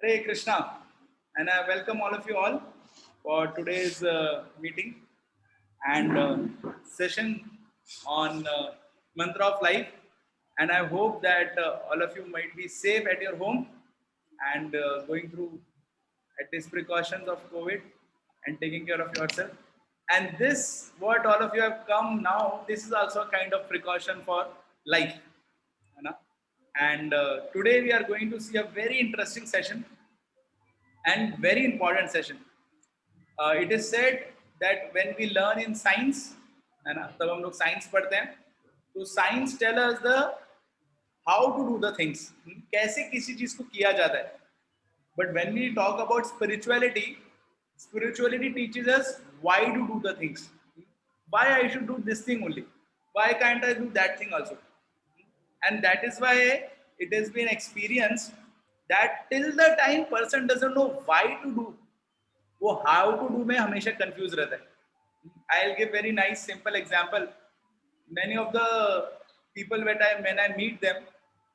Hare Krishna, and I welcome all of you all for today's meeting and session on Mantra of Life. And I hope that all of you might be safe at your home and going through at least precautions of COVID and taking care of yourself. And this, what all of you have come now, this is also a kind of precaution for life. है ना? And today we are going to see a very interesting session and very important session. It is said that when we learn in science, है ना, तब हम लोग science पढ़ते हैं, तो science tell us the how to do the things, कैसे किसी चीज को किया जाता है. But when we talk about spirituality, spirituality teaches us why to do the things. Why I should do this thing only? Why can't I do that thing also? And that is why it has been experienced that till the time person doesn't know why to do, वो how to do में हमेशा confused रहता है. I'll give very nice simple example. Many of the people when I meet them,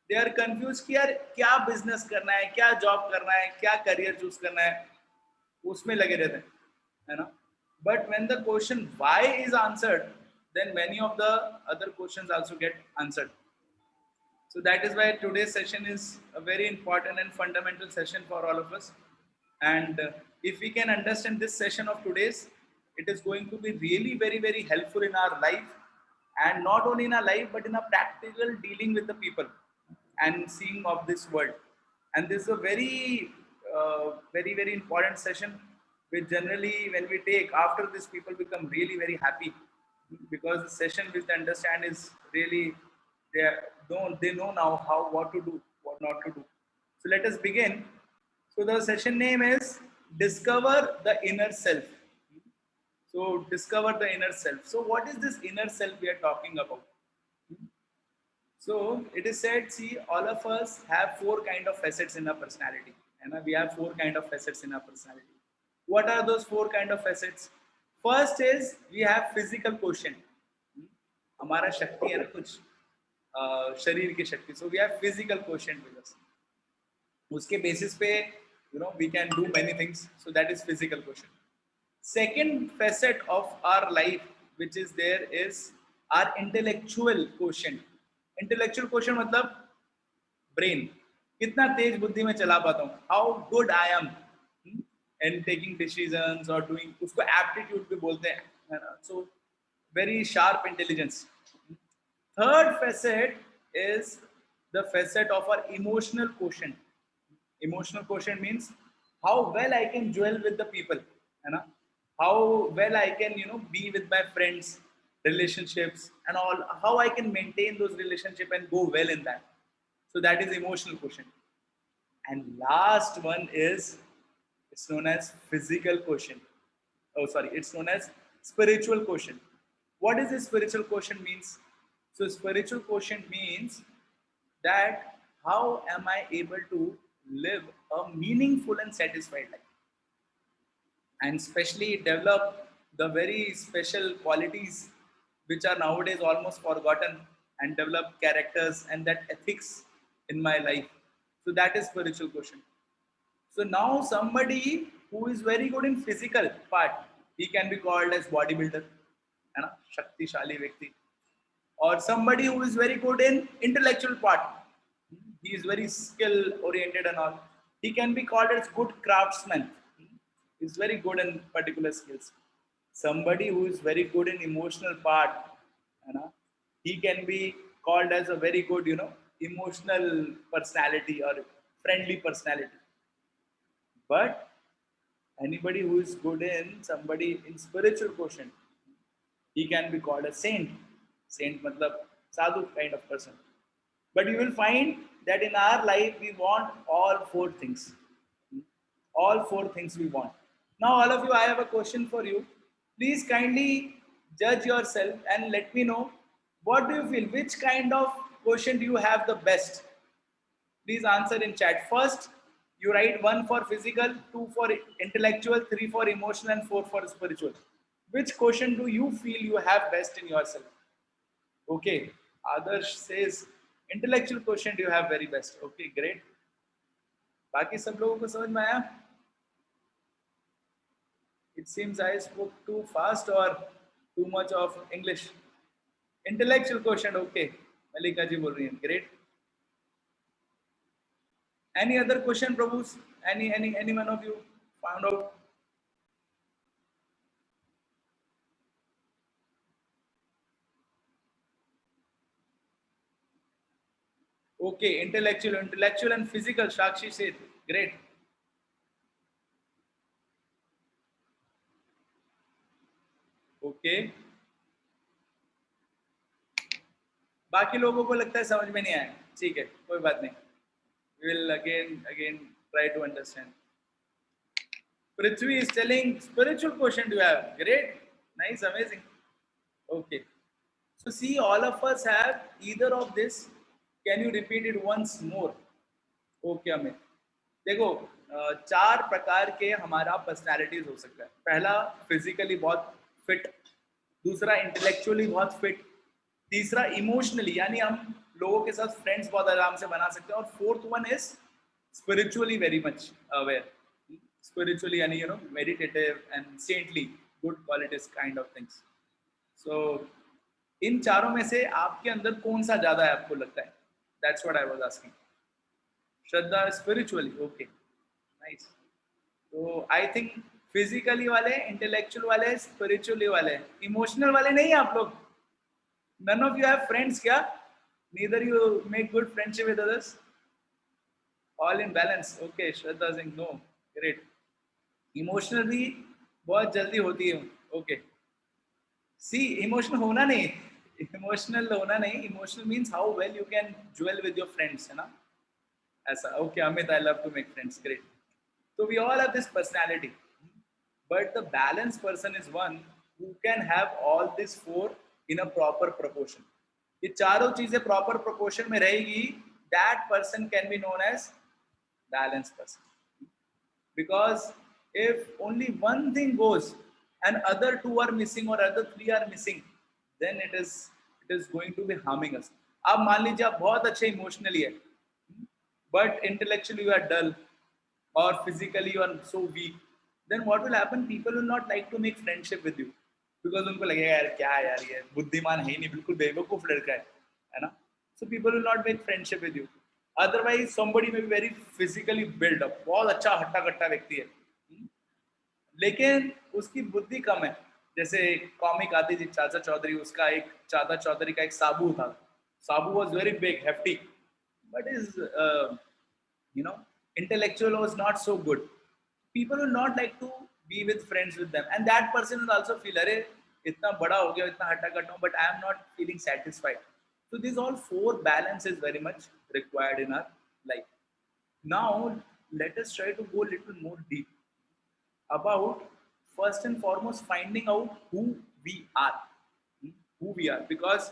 they are confused कि यार क्या business करना है, क्या job करना है, क्या career choose करना है, उसमें लगे रहते हैं, है ना. But when the question why is answered, then many of the other questions also get answered. So that is why today's session is a very important and fundamental session for all of us. And if we can understand this session of today's, it is going to be really very, very helpful in our life, and not only in our life, but in a practical dealing with the people and seeing of this world. And this is a very, very important session, which generally when we take after this, people become really very happy because the session which they understand is really they know now how what to do, what not to do. So let us begin. So the session name is Discover the Inner Self. So discover the inner self. So what is this inner self we are talking about? So it is said, see, all of us have four kind of facets in our personality, and we have four kind of facets in our personality. What are those four kind of facets? First is we have physical quotient. हमारा शक्ति है ना कुछ शरीर की शक्ति. So we have physical quotient with us. उसके basis पे we can do many things. So that is physical quotient. Second facet of our life which is there is our intellectual quotient. Intellectual quotient मतलब brain. कितना तेज बुद्धि में चला पाता हूँ, how good I am in taking decisions or doing, उसको aptitude भी बोलते हैं, है ना. So very sharp intelligence. Third facet is the facet of our emotional quotient. Emotional quotient means how well I can dwell with the people, है ना? How well I can be with my friends, relationships and all. How I can maintain those relationships and go well in that. So that is emotional quotient. And last one is it's known as physical quotient. Oh, sorry, it's known as spiritual quotient. What is this spiritual quotient means? So spiritual quotient means that how am I able to live a meaningful and satisfied life, and especially develop the very special qualities which are nowadays almost forgotten, and develop characters and that ethics in my life. So that is spiritual quotient. So now somebody who is very good in physical part, he can be called as bodybuilder, है ना, शक्तिशाली व्यक्ति. Or somebody who is very good in intellectual part, he is very skill oriented and all, he can be called as good craftsman. Is very good in particular skills. Somebody who is very good in emotional part, you know, he can be called as a very good, emotional personality or friendly personality. But anybody who is good in somebody in spiritual quotient, he can be called a saint. Saint matlab sadhu kind of person. But you will find that in our life we want all four things. All four things we want. Now, all of you, I have a question for you. Please kindly judge yourself and let me know what do you feel? Which kind of question do you have the best? Please answer in chat. First, you write one for physical, two for intellectual, three for emotional, and four for spiritual. Which question do you feel you have best in yourself? Okay. Others says intellectual quotient you have very best. Okay, great. बाकी सब लोगों को समझ में आया? It seems I spoke too fast or too much of English. Intellectual quotient, okay. Malika ji बोल रही हैं, great. Any other question, Prabhus? Any one of you found out? Okay, intellectual and physical. Shakshi said, great. Okay. बाकी लोगों को लगता है समझ में नहीं आया, ठीक है, कोई बात नहीं. We will again try to understand. Prithvi is telling spiritual quotient you have. Great, nice, amazing. Okay. So see, all of us have either of this. Can you repeat it once more? Okay, Amit. देखो, चार प्रकार के हमारा personalities हो सकता है. पहला physically बहुत फिट, दूसरा इंटेलेक्चुअली बहुत फिट, तीसरा इमोशनली यानी हम लोगों के साथ फ्रेंड्स बहुत आराम से बना सकते हैं, और fourth one is spiritually very much aware. Spiritually यानी meditative and saintly, good qualities kind of things. So इन चारों में से आपके अंदर कौन सा ज्यादा है आपको लगता है? That's what I was asking. Shraddha spiritually, okay, nice. तो आई थिंक फिजिकली वाले, इंटेलेक्चुअल वाले, स्पिरिचुअली वाले, इमोशनल वाले नहीं आप लोग. None of you have friends क्या? Neither you make good friendship with others? All in balance. Okay, Shraddha Singh, no. Great. Emotional भी बहुत जल्दी होती है. Okay. See, emotional होना नहीं. Emotional होना नहीं. Emotional means how well you can dwell with your friends, है ना? ऐसा. Okay, Amit, I love to make friends. Great. So we all have this personality. But the balanced person is one who can have all these four in a proper proportion. ये चारों चीजें proper proportion में रहेगी, that person can be known as balanced person. Because if only one thing goes and other two are missing or other three are missing, then it is going to be harming us. आप मान लीजिए आप बहुत अच्छे emotionally है, but intellectually you are dull or physically you are so weak, then what will happen? People will not like to make friendship with you because उनको लगेगा यार क्या है यार, ये बुद्धिमान है ही नहीं, बिल्कुल बेवकूफ लड़का है ना? So people will not make friendship with you. Otherwise somebody may be very physically built up, बहुत अच्छा हट्टा कट्टा व्यक्ति है, लेकिन उसकी बुद्धि कम है. जैसे कॉमिक आती थी चाचा चौधरी, उसका एक चाचा चौधरी का एक साबू था. साबू was very big, hefty, but his intellectual was not so good. People will not like to be with friends with them, and that person will also feel अरे इतना बड़ा हो गया, इतना हट्टा कट्टा हूँ, but I am not feeling satisfied. So these all four balance is very much required in our life. Now let us try to go a little more deep about first and foremost finding out who we are. Who we are, because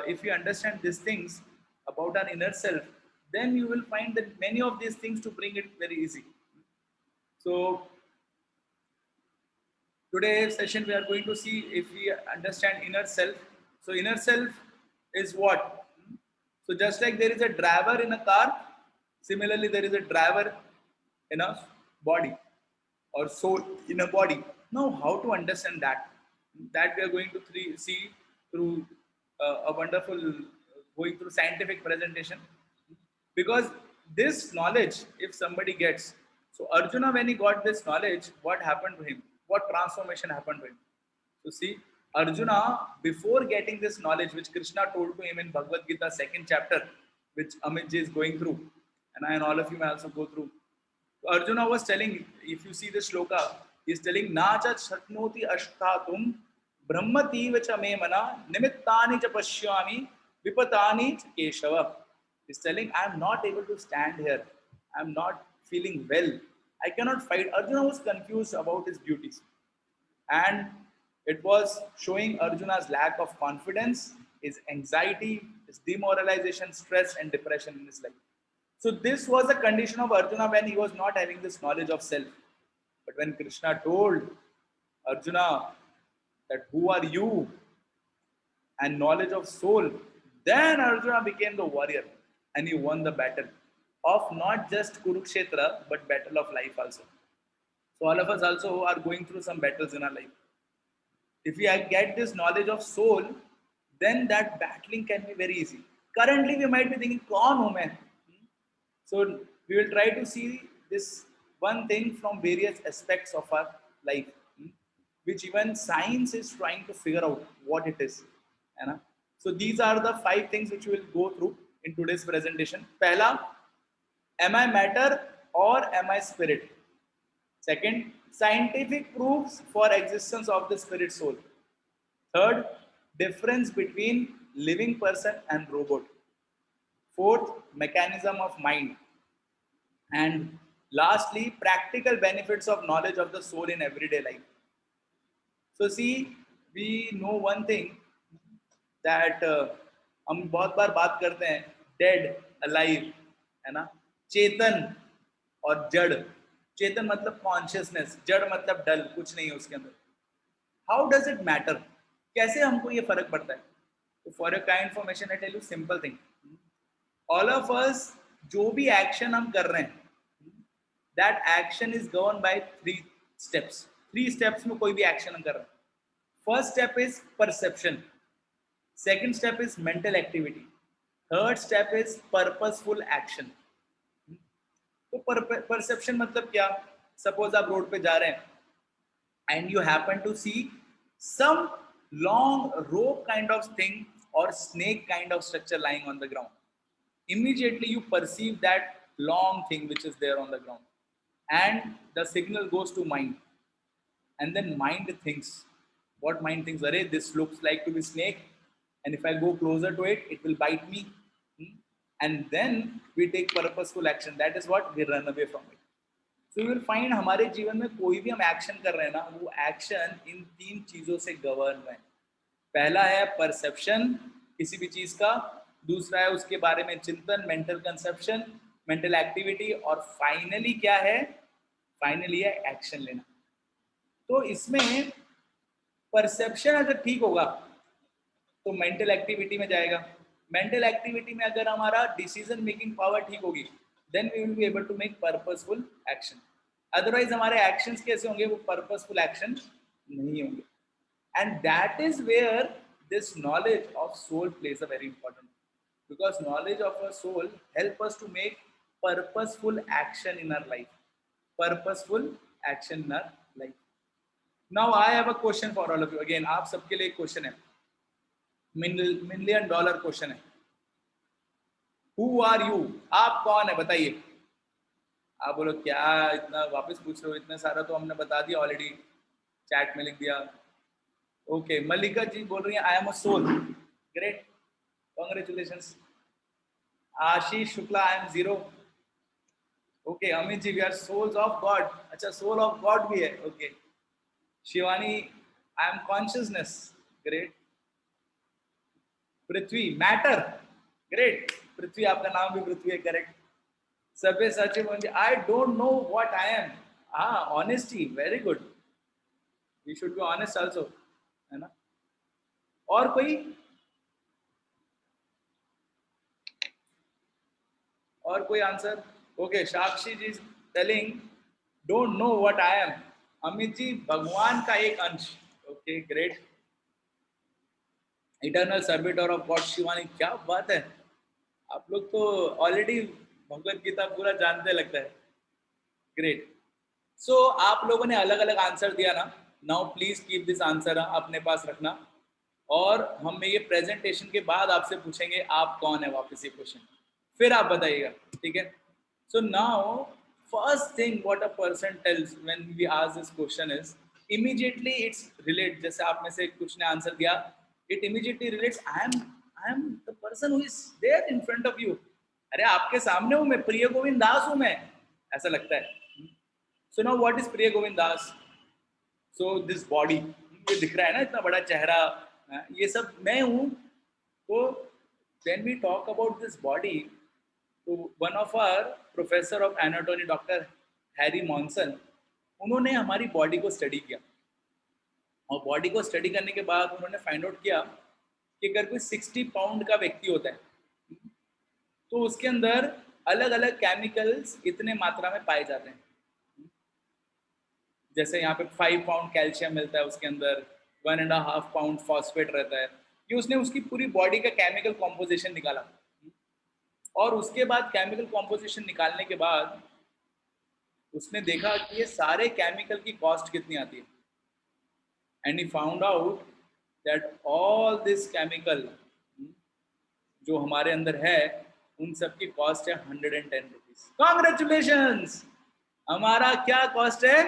if you understand these things about our inner self, then you will find that many of these things to bring it very easy. So today's session we are going to see if we understand inner self. So inner self is what? So just like there is a driver in a car, similarly there is a driver in a body or soul in a body. Now how to understand that? That we are going to see through a wonderful going through scientific presentation. Because this knowledge, if somebody gets, so Arjuna, when he got this knowledge, what happened to him? What transformation happened to him? So see, Arjuna, before getting this knowledge, which Krishna told to him in Bhagavad Gita, 2nd chapter, which Amit ji is going through, and I and all of you may also go through. So Arjuna was telling, if you see the shloka, he is telling, Nacha Shaknoti Ashthatum Brahmati Vacha Me Mana Nimittani Cha Pashyami Vipatani Cha Keshava. He's telling, I am not able to stand here. I am not feeling well. I cannot fight. Arjuna was confused about his duties. And it was showing Arjuna's lack of confidence, his anxiety, his demoralization, stress, and depression in his life. So this was the condition of Arjuna when he was not having this knowledge of self. But when Krishna told Arjuna that who are you and knowledge of soul, then Arjuna became the warrior and he won the battle. of not just Kurukshetra but battle of life also. So all of us also are going through some battles in our life. If we get this knowledge of soul, then that battling can be very easy. Currently, we might be thinking, "Kaun hu main?" So we will try to see this one thing from various aspects of our life, which even science is trying to figure out what it is. है ना? So these are the 5 things which we will go through in today's presentation. Pehla, am I matter or am I spirit? Second, scientific proofs for existence of the spirit soul. Third, difference between living person and robot. Fourth, mechanism of mind. And lastly, practical benefits of knowledge of the soul in everyday life. So see, we know one thing that हम बहुत बार बात करते हैं dead alive, है ना, चेतन और जड़. चेतन मतलब कॉन्शियसनेस, जड़ मतलब डल, कुछ नहीं है उसके अंदर. How does it matter? कैसे हमको ये फर्क पड़ता है? तो for your kind information I tell you simple thing. All of us जो भी एक्शन हम कर रहे हैं, that action is govern by 3 steps. 3 steps में कोई भी एक्शन हम कर रहे हैं. First step is perception, second step is mental activity, third step is purposeful action. तो परसेप्शन मतलब क्या? सपोज आप रोड पे जा रहे हैं and you happen to see some long rope kind of thing or snake kind of structure lying on the ground. Immediately you perceive that long thing which is there on the ground, and the signal goes to mind, and then mind thinks. What mind thinks? Arey, this looks like to be snake, and if I go closer to it, it will bite me. And then we take purposeful action. That is what we run away from it. So you will find हमारे जीवन में कोई भी हम action कर रहे हैं ना, वो एक्शन इन 3 चीजों से गवर्न है. पहला है परसेप्शन किसी भी चीज का, दूसरा है उसके बारे में चिंतन, मेंटल कंसेप्शन, मेंटल एक्टिविटी, और फाइनली क्या है? फाइनली है एक्शन लेना. तो इसमें परसेप्शन अगर ठीक होगा तो मेंटल एक्टिविटी में जाएगा. मेंटल एक्टिविटी में अगर हमारा डिसीजन मेकिंग पावर ठीक होगी, then we will be able to make purposeful action. Otherwise हमारे एक्शंस कैसे होंगे? वो पर्पसफुल एक्शन नहीं होंगे. And that is where this knowledge of soul plays a very important, because knowledge of a soul help us to make purposeful action in our life. Purposeful action in our life. Now I have a question for all of you. Again आप सबके लिए एक question है, $1 million question है. Who are you? आप कौन है बताइए. आप बोलो क्या इतना वापस पूछ रहे हो? इतना सारा तो हमने बता दिया ऑलरेडी, चैट में लिख दिया. ओके, मल्लिका जी बोल रही है I am a soul. Great, congratulations. Ashish Shukla I am zero. Okay, Amit ji we are souls of God. अच्छा, सोल ऑफ गॉड भी है. Okay. Shivani I am consciousness. Great. Prithvi matter. Great, Prithvi आपका नाम भी पृथ्वी है. Correct. Sabhya Sachiv I don't know what I am. हाँ, honesty, very good. We should be honest also, है ना. और कोई? और कोई answer? Okay, Sakshi ji telling don't know what I am. Amit ji भगवान का एक अंश. Okay, great. Eternal servitor of God. Shivani क्या बात है, आप लोग तो ऑलरेडी भगवत गीता पूरा जानते लगता है. ग्रेट. सो आप लोगों ने अलग अलग आंसर दिया ना. Now please keep this answer अपने पास रखना, और हम ये प्रेजेंटेशन के बाद आपसे पूछेंगे आप कौन है, वापस ये क्वेश्चन, फिर आप बताइएगा. ठीक है. So now first thing what a person tells when we ask this question is immediately it's relate. जैसे आप में से कुछ ने आंसर दिया, it immediately relates I am the person who is there in front of you. अरे आपके सामने हूं मैं, प्रिय गोविंद दास हूं मैं, ऐसा लगता है. सो नाउ व्हाट इज प्रिय Govind Das? So this body, ये दिख रहा है ना, इतना बड़ा चेहरा, ये सब मैं हूं. तो when we talk about this body, तो one of our professor of anatomy, doctor Harry Monson, उन्होंने हमारी बॉडी को स्टडी किया, और बॉडी को स्टडी करने के बाद उन्होंने फाइंड आउट किया कि अगर कोई 60 पाउंड का व्यक्ति होता है, तो उसके अंदर अलग अलग केमिकल्स इतने मात्रा में पाए जाते हैं। जैसे यहाँ पे 5 पाउंड कैल्शियम मिलता है उसके अंदर, 1.5 पाउंड फॉस्फेट रहता है। ये उसने उसकी पूरी बॉडी का केमिकल कॉम्पोजिशन निकाला, और उसके बाद केमिकल कॉम्पोजिशन निकालने के बाद उसने देखा कि ये सारे केमिकल की कॉस्ट कितनी आती है, and he found out that all this chemical जो हमारे अंदर है उन सब की कॉस्ट है 110 रुपीज। कॉन्ग्रेचुलेशंस! हमारा क्या कॉस्ट है?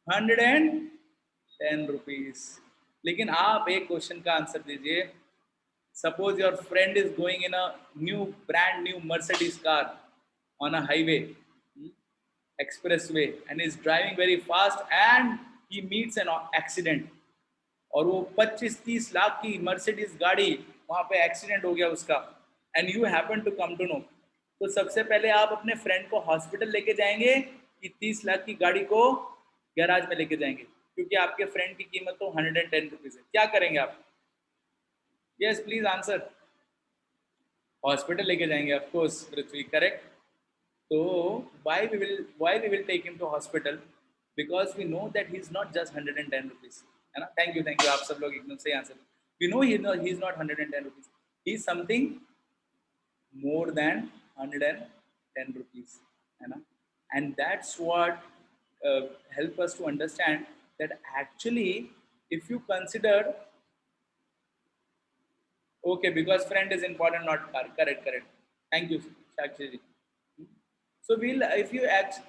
110 रुपीज। लेकिन आप एक क्वेश्चन का आंसर दीजिए। Suppose your friend is going in a new brand new Mercedes car on a highway, expressway, and is driving very fast and he meets an accident, और वो 25-30 लाख की मर्सिडीज गाड़ी वहां पे एक्सीडेंट हो गया उसका, and you happen to come to know, तो सबसे पहले आप अपने फ्रेंड को हॉस्पिटल लेके जाएंगे कि 30 लाख की गाड़ी को गैराज में लेके जाएंगे? क्योंकि आपके फ्रेंड की कीमत तो 110 रुपीज है। क्या करेंगे आप? Yes please answer. हॉस्पिटल लेके जाएंगे, of course Prithvi, correct. So why we will take him to hospital? Because we know that he's not just 110 rupees, है ना? Thank you, आप सब लोग एकदम सही answer. We know he's not 110 rupees. He's something more than 110 rupees, है ना? And that's what help us to understand that actually if you consider, okay, because friend is important, not car. Correct. Thank you, Shakshi ji. So we'll, if you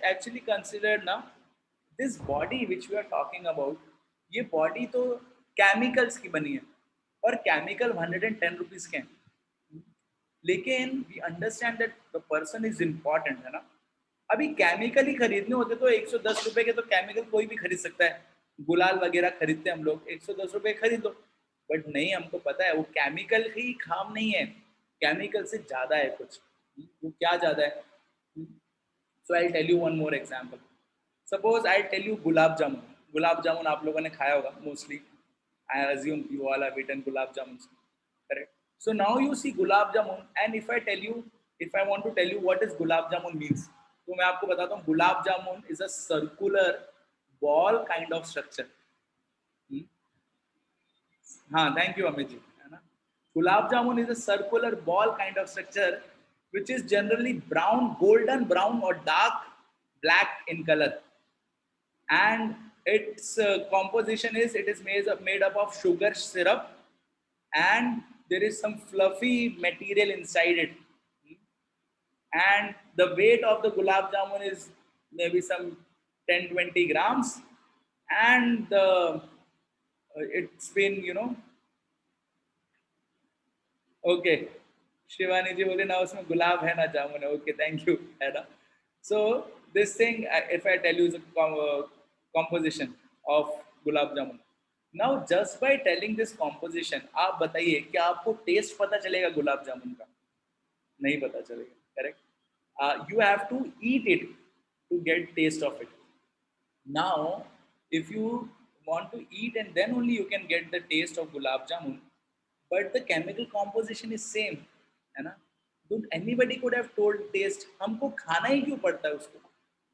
actually consider now, this body which we are talking about, ये body तो chemicals की बनी है, और chemical 110 rupees के हैं, लेकिन we understand that the person is important, है ना? अभी केमिकल ही खरीदने होते तो 110 रुपए के तो केमिकल कोई भी खरीद सकता है। गुलाल वगैरह खरीदते हैं हम लोग, 110 रुपए खरीद लो, बट नहीं, हमको पता है वो केमिकल ही काम नहीं है, केमिकल से ज्यादा है कुछ। वो क्या ज्यादा है? So I'll tell you one more example. Suppose I'll tell you gulab jamun. Gulab jamun आप लोगों ने खाया होगा mostly. I assume you all have eaten gulab jamun, correct? So now you see gulab jamun, and if I want to tell you what is gulab jamun means, तो मैं आपको बताता हूँ gulab jamun is a circular ball kind of structure. हाँ, thank you Amit ji, है ना? Gulab jamun is a circular ball kind of structure which is generally brown, golden brown or dark black in color, and its composition is, it is made up of sugar syrup, and there is some fluffy material inside it, and the weight of the gulab jamun is maybe some 10-20 grams, and it's been, okay, Shivani ji बोले ना उसमें गुलाब है ना जामुन है। Okay, thank you, है ना? So this thing, if I tell you the composition of gulab jamun, now just by telling this composition, आप बताइए क्या आपको टेस्ट पता चलेगा गुलाब जामुन का? नहीं पता चलेगा, correct? You have to eat it to get taste of it. Now if you want to eat, and then only you can get the taste of gulab jamun, but the chemical composition is same, है ना? Don't anybody could have told taste, हमको खाना ही क्यों पड़ता है उसको?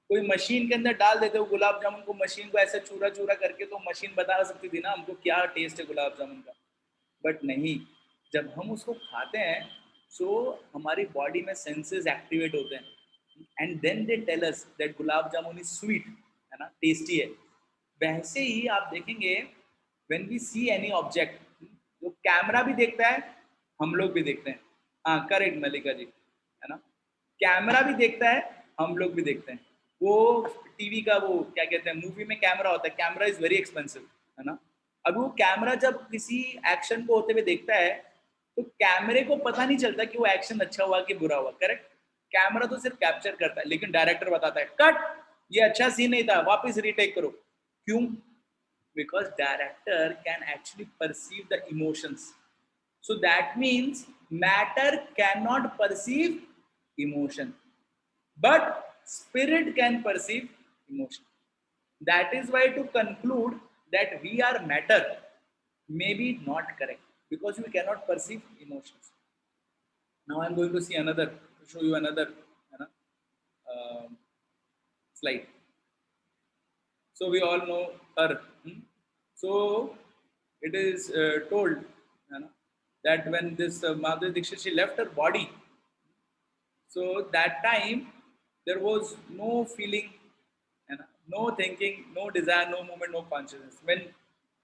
कोई machine के अंदर डाल देते हो गुलाब जामुन को, मशीन को ऐसे चूरा चूरा करके, तो मशीन बता सकती थी ना हमको क्या टेस्ट है गुलाब जामुन का, बट नहीं। जब हम उसको खाते हैं सो हमारी बॉडी में सेंसेस एक्टिवेट होते हैं, and then they tell us that gulab jamun is sweet, है ना, टेस्टी है। वैसे ही आप देखेंगे when we see any object, जो कैमरा भी देखता है हम लोग भी देखते हैं। हाँ, करेक्ट मल्लिका जी, है ना? कैमरा भी देखता है, हम लोग भी देखते हैं। वो टीवी का वो क्या कहते हैं, मूवी में कैमरा होता है, कैमरा इज वेरी एक्सपेंसिव, है ना? अब वो कैमरा जब किसी एक्शन को होते हुए देखता है तो कैमरे को पता नहीं चलता कि वो एक्शन अच्छा हुआ कि बुरा हुआ, करेक्ट? कैमरा तो सिर्फ कैप्चर करता है, लेकिन डायरेक्टर बताता है कट, ये अच्छा सीन नहीं था, वापस रीटेक करो। क्यों? Because director can actually perceive the emotions. So that means matter cannot perceive emotion, but spirit can perceive emotion. That is why to conclude that we are matter may be not correct, because we cannot perceive emotions. Now I am going to show you another, है ना? slide. So we all know her. So it is told, that when this Madhuri Dixit, she left her body, so that time there was no feeling, no thinking, no desire, no moment, no consciousness.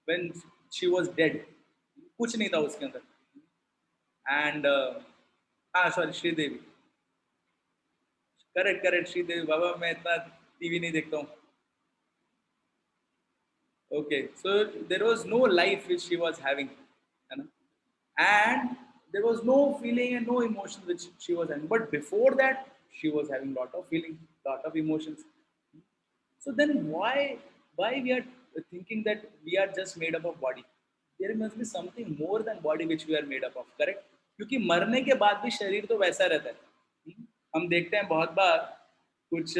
When she was dead, कुछ नहीं था उसके अंदर. And हाँ sorry Sridevi, correct correct Sridevi. बाबा मैं इतना TV नहीं देखता हूँ. Okay, so there was no life which she was having, you know, and there was no feeling and no emotion which she was having. But before that, she was having lot of feeling, lot of emotions. So then why we are thinking that we are just made up of body? There must be something more than body which we are made up of, correct? क्योंकि मरने के बाद भी शरीर तो वैसा रहता है. हम देखते हैं बहुत बार कुछ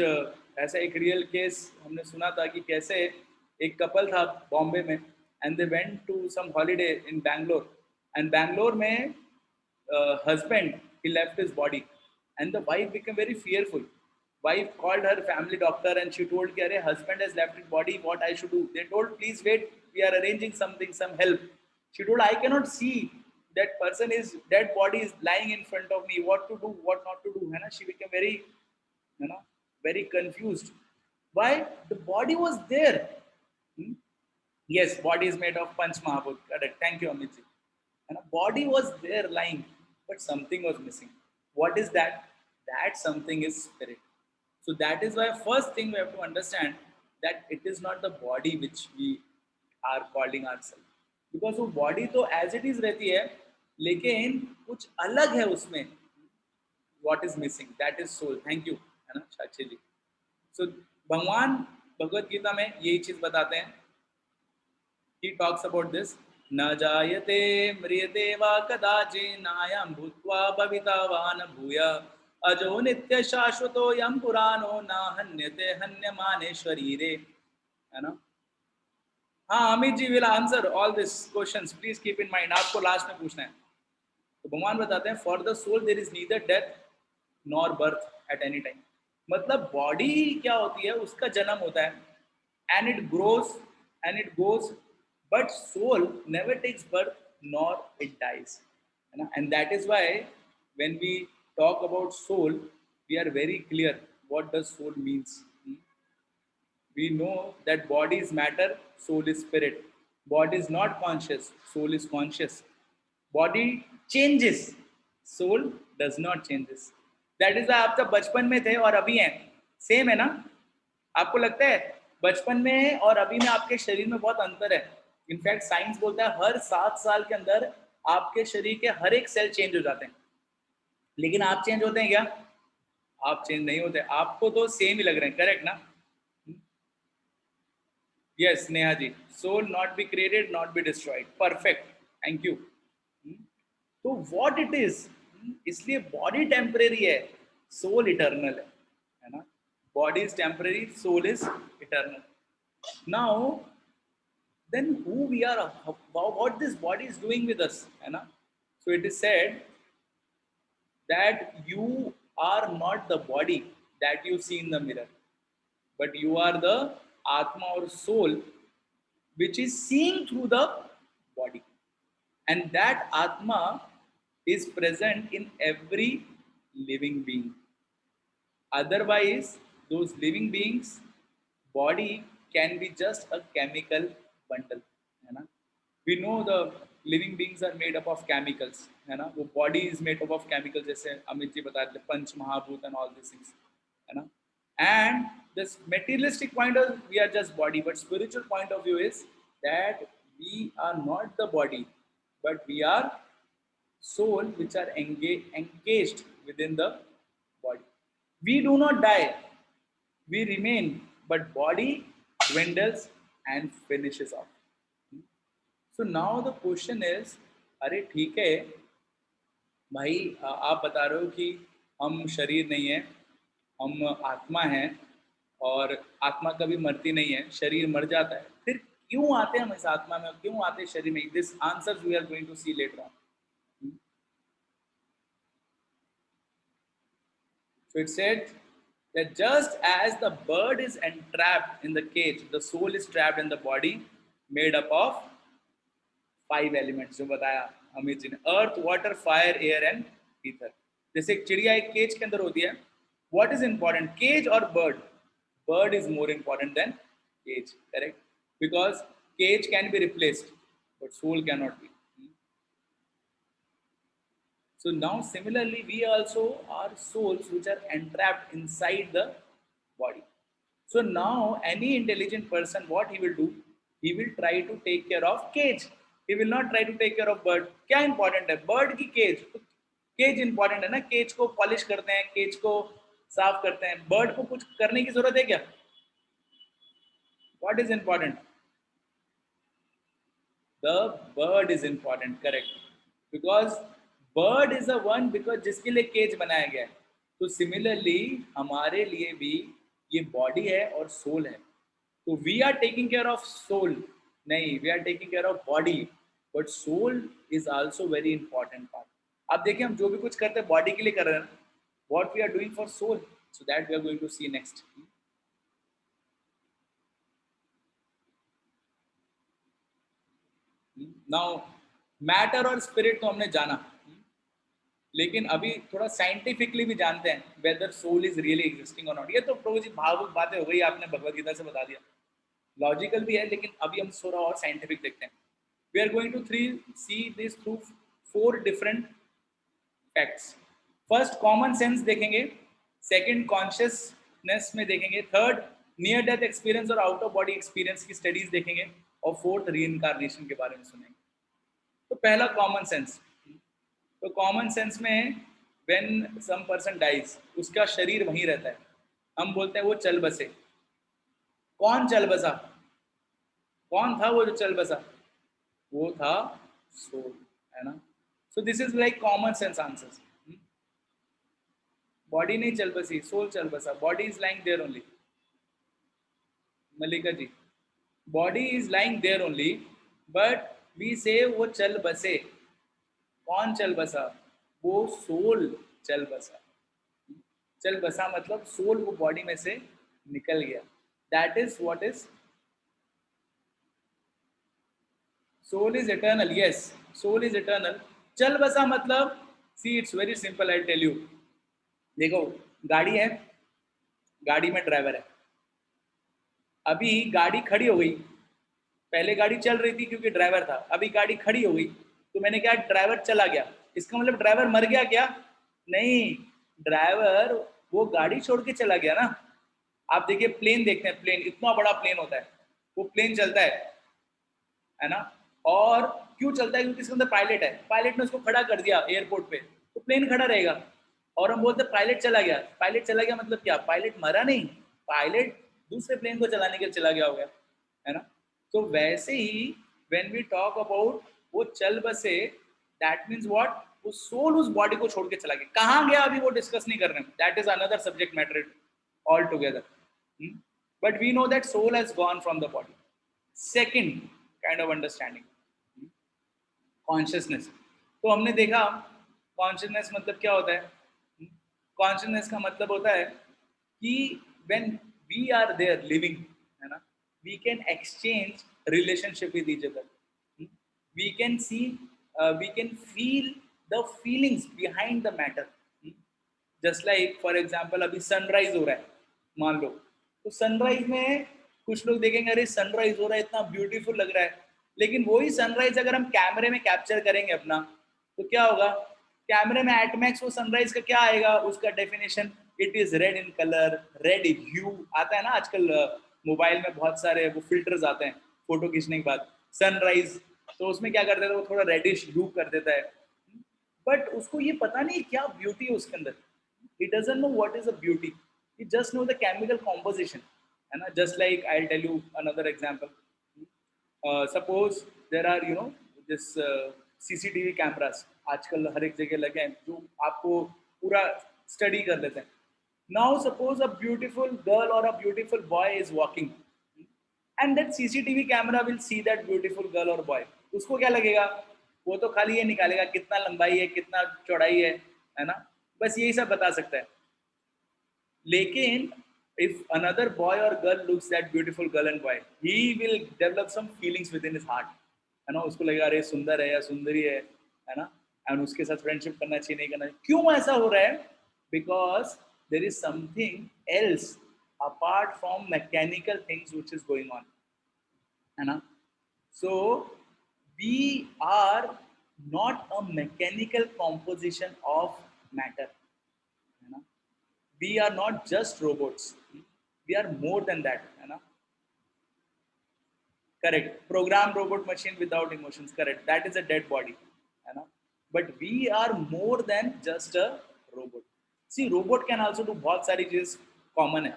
ऐसा एक रियल केस हमने सुना था कि कैसे एक कपल था बॉम्बे में and they went to some holiday in Bangalore and Bangalore में husband he left his body and the wife became very fearful. Wife called her family doctor and she told कि अरे husband has left his body, what I should do? They told please wait, we are arranging something, some help. She told I cannot see that person is dead body is lying in front of me, what to do, what not to do, है ना. She became very, you know, very confused. Why? The body was there. Yes, body is made of Panch Mahabhut. Correct. Thank you, Amit ji. And a body was there lying, but something was missing. What is that? That something is spirit. So that is why first thing we have to understand that it is not the body which we are calling ourselves. Because वो body तो as it is रहती है, लेकिन कुछ अलग है उसमें. What is missing? That is soul. Thank you, है ना साक्षी जी. So भगवान भगवत गीता में यही चीज बताते हैं. He talks about this. न जायते म्रियते वा कदाचित् नायं भूत्वा भविता वा न भूय अजो नित्य शाश्वतो यं पुराणो न हन्यते हन्यमाने शरीरे, है ना. हाँ Amit ji will answer all this questions, please keep in mind. आपको लास्ट में पूछना है. तो भगवान बताते हैं for the soul there is neither death nor birth at any time. मतलब बॉडी क्या होती है, उसका जन्म होता है and it grows and it goes, but soul never takes birth nor it dies, and that is why when we talk about soul we are very clear what does soul means. We know that body is matter, soul is spirit. Body is not conscious, soul is conscious. Body changes, soul does not changes. That is why आप जब बचपन में थे और अभी हैं same है ना. आपको लगता है बचपन में और अभी में आपके शरीर में बहुत अंतर है. इनफैक्ट साइंस बोलता है हर 7 साल के अंदर आपके शरीर के हर एक सेल चेंज हो जाते हैं. लेकिन आप चेंज होते हैं क्या? आप चेंज नहीं होते. आपको तो सेम ही लग रहे हैं. करेक्ट ना? Yes Neha ji. Soul not be created not be destroyed. Perfect. Thank you. तो व्हाट इट इज, इसलिए बॉडी टेम्परेरी है, सोल इटर्नल है ना. Body is temporary, soul is eternal. Now, then who we are, what this body is doing with us, है ना? So it is said that you are not the body that you see in the mirror, but you are the Atma or soul which is seeing through the body. And that Atma is present in every living being. Otherwise, those living beings body can be just a chemical bundle, है ना. We know the living beings are made up of chemicals, है ना. वो body is made up of chemicals जैसे अमित जी बता रहे थे पंच महाभूत and all these things, है ना. And this materialistic point of we are just body, but spiritual point of view is that we are not the body, but we are soul which are engaged within the body. We do not die, we remain, but body dwindles and finishes off. So now the question is, अरे ठीक है भाई, आप बता रहे हो कि हम शरीर नहीं है, हम आत्मा हैं और आत्मा कभी मरती नहीं है, शरीर मर जाता है, फिर क्यों आते हैं हम इस आत्मा में, क्यों आते हैं शरीर में? This answers we are going to see later on. So it said that just as the bird is entrapped in the cage, the soul is trapped in the body made up of 5 elements, जो बताया अमित जी ने, earth water fire air and ether. जैसे एक चिड़िया एक cage के अंदर होती है, व्हाट इज इंपॉर्टेंट, केज और bird? Bird is more important than cage, correct, because cage can be replaced but soul can not be. So now similarly we also are souls which are entrapped inside the body. So now any intelligent person, what he will do, he will try to take care of cage, he will not try to take care of bird. क्या important है? bird की cage, cage important है ना, cage को polish करते हैं, cage को साफ करते हैं, bird को कुछ करने की जरूरत है क्या? What is important? The bird is important, correct, because bird is the one, because जिसके लिए केज बनाया गया है। तो सिमिलरली हमारे लिए भी ये बॉडी है और सोल है, तो we are taking care of soul, नहीं, we are taking care of body, but soul is also very important part. अब देखिए हम जो भी कुछ करते हैं बॉडी के लिए कर रहे हैं, what we are doing for soul, so that we are going to see next. Now matter और स्पिरिट तो हमने जाना, लेकिन अभी थोड़ा साइंटिफिकली भी जानते हैं whether soul is really existing और नॉट। ये तो प्रभु जी भावुक बातें हो गई, आपने भगवद गीता से बता दिया, लॉजिकल भी है, लेकिन अभी हम थोड़ा और साइंटिफिक देखते हैं। We are going to see this through 4 different facts. First common sense देखेंगे, सेकंड कॉन्शियसनेस में देखेंगे, थर्ड नियर डेथ एक्सपीरियंस और आउट ऑफ बॉडी एक्सपीरियंस की स्टडीज देखेंगे, और फोर्थ रीइंकार्नेशन के बारे में सुनेंगे। तो पहला कॉमन सेंस, तो कॉमन सेंस में व्हेन सम पर्सन डाइज, उसका शरीर वहीं रहता है, हम बोलते हैं वो चल बसे। कौन चल बसा? कौन था वो जो चल बसा? वो था सोल, है ना। So this is like common sense answers. Body नहीं चल बसी, सोल चल बसा, body is lying there only. Mallika ji, body is lying there only, but we say वो चल बसे। कौन चल बसा? वो सोल चल बसा। चल बसा मतलब सोल वो बॉडी में से निकल गया, that is what is soul is eternal. Yes, soul is eternal. चल बसा मतलब, see it's very simple, I tell you. देखो गाड़ी है, गाड़ी में ड्राइवर है, अभी गाड़ी खड़ी हो गई, पहले गाड़ी चल रही थी क्योंकि ड्राइवर था, अभी गाड़ी खड़ी हो गई तो मैंने क्या, ड्राइवर चला गया, इसका मतलब ड्राइवर मर गया क्या? नहीं, ड्राइवर वो गाड़ी छोड़ के चला गया ना। आप देखिए प्लेन देखते हैं, प्लेन इतना बड़ा प्लेन होता है, वो प्लेन चलता है ना, और क्यों चलता है? क्योंकि इसके अंदर पायलट है, पायलट ने उसको खड़ा कर दिया एयरपोर्ट पे, तो प्लेन खड़ा रहेगा। और हम बोलते हैं पायलट चला गया, पायलट चला गया मतलब क्या? पायलट मरा नहीं, पायलट दूसरे प्लेन को चलाने के लिए चला गया होगा, है ना। तो वैसे he when we talk about वो चल बसे, दैट मीन्स व्हाट, वो सोल उस बॉडी को छोड़ के चला गया। कहाँ गया अभी वो डिस्कस नहीं कर रहे हैं, that is another subject matter all together, but we know that soul has gone from the body. Second kind of understanding, consciousness. तो हमने देखा कॉन्शियसनेस मतलब क्या होता है। कॉन्शियसनेस का मतलब होता है कि when we are there living, है ना, we can exchange relationship with each other, we can see, we can feel the feelings behind the matter, just like for example अभी सनराइज हो रहा है मान लो, तो सनराइज में कुछ लोग देखेंगे अरे सनराइज हो रहा है इतना ब्यूटीफुल लग रहा है, लेकिन वही सनराइज अगर हम कैमरे में कैप्चर करेंगे अपना, तो क्या होगा? कैमरे में एट मैक्स वो सनराइज का क्या आएगा, उसका definition, it is red in colour, red hue आता है ना आजकल, मोबाइल में बहुत सारे वो फिल्टर्स आते हैं फोटो खींचने के बाद, सनराइज, तो उसमें क्या कर देता है वो थोड़ा रेडिश ह्यू कर देता है, बट उसको ये पता नहीं क्या ब्यूटी है उसके अंदर, he doesn't know what is a beauty, he just know the chemical composition, है ना। just like I'll tell you another example, suppose there are this CCTV cameras आजकल हर एक जगह लगे हैं जो आपको पूरा स्टडी कर लेते हैं। now suppose a beautiful girl or a beautiful boy is walking and that CCTV camera will see that beautiful girl or boy, उसको क्या लगेगा? वो तो खाली ये निकालेगा कितना लंबाई है कितना चौड़ाई है ना, बस यही सब बता सकता है। लेकिन if another boy or girl looks that beautiful girl and boy, he will develop some feelings within his heart, है ना. उसको लगेगा अरे सुंदर है या सुंदरी है ना. एंड उसके साथ फ्रेंडशिप करना चाहिए नहीं करना चाहिए. क्यों ऐसा हो रहा है? Because there is something else apart from mechanical things which is going on, है ना. So we are not a mechanical composition of matter, है ना. We are not just robots, we are more than that, है ना. Correct. Program robot machine without emotions, correct, that is a dead body, है ना. But we are more than just a robot. See, robot can also do बहुत सारी चीज़ common है,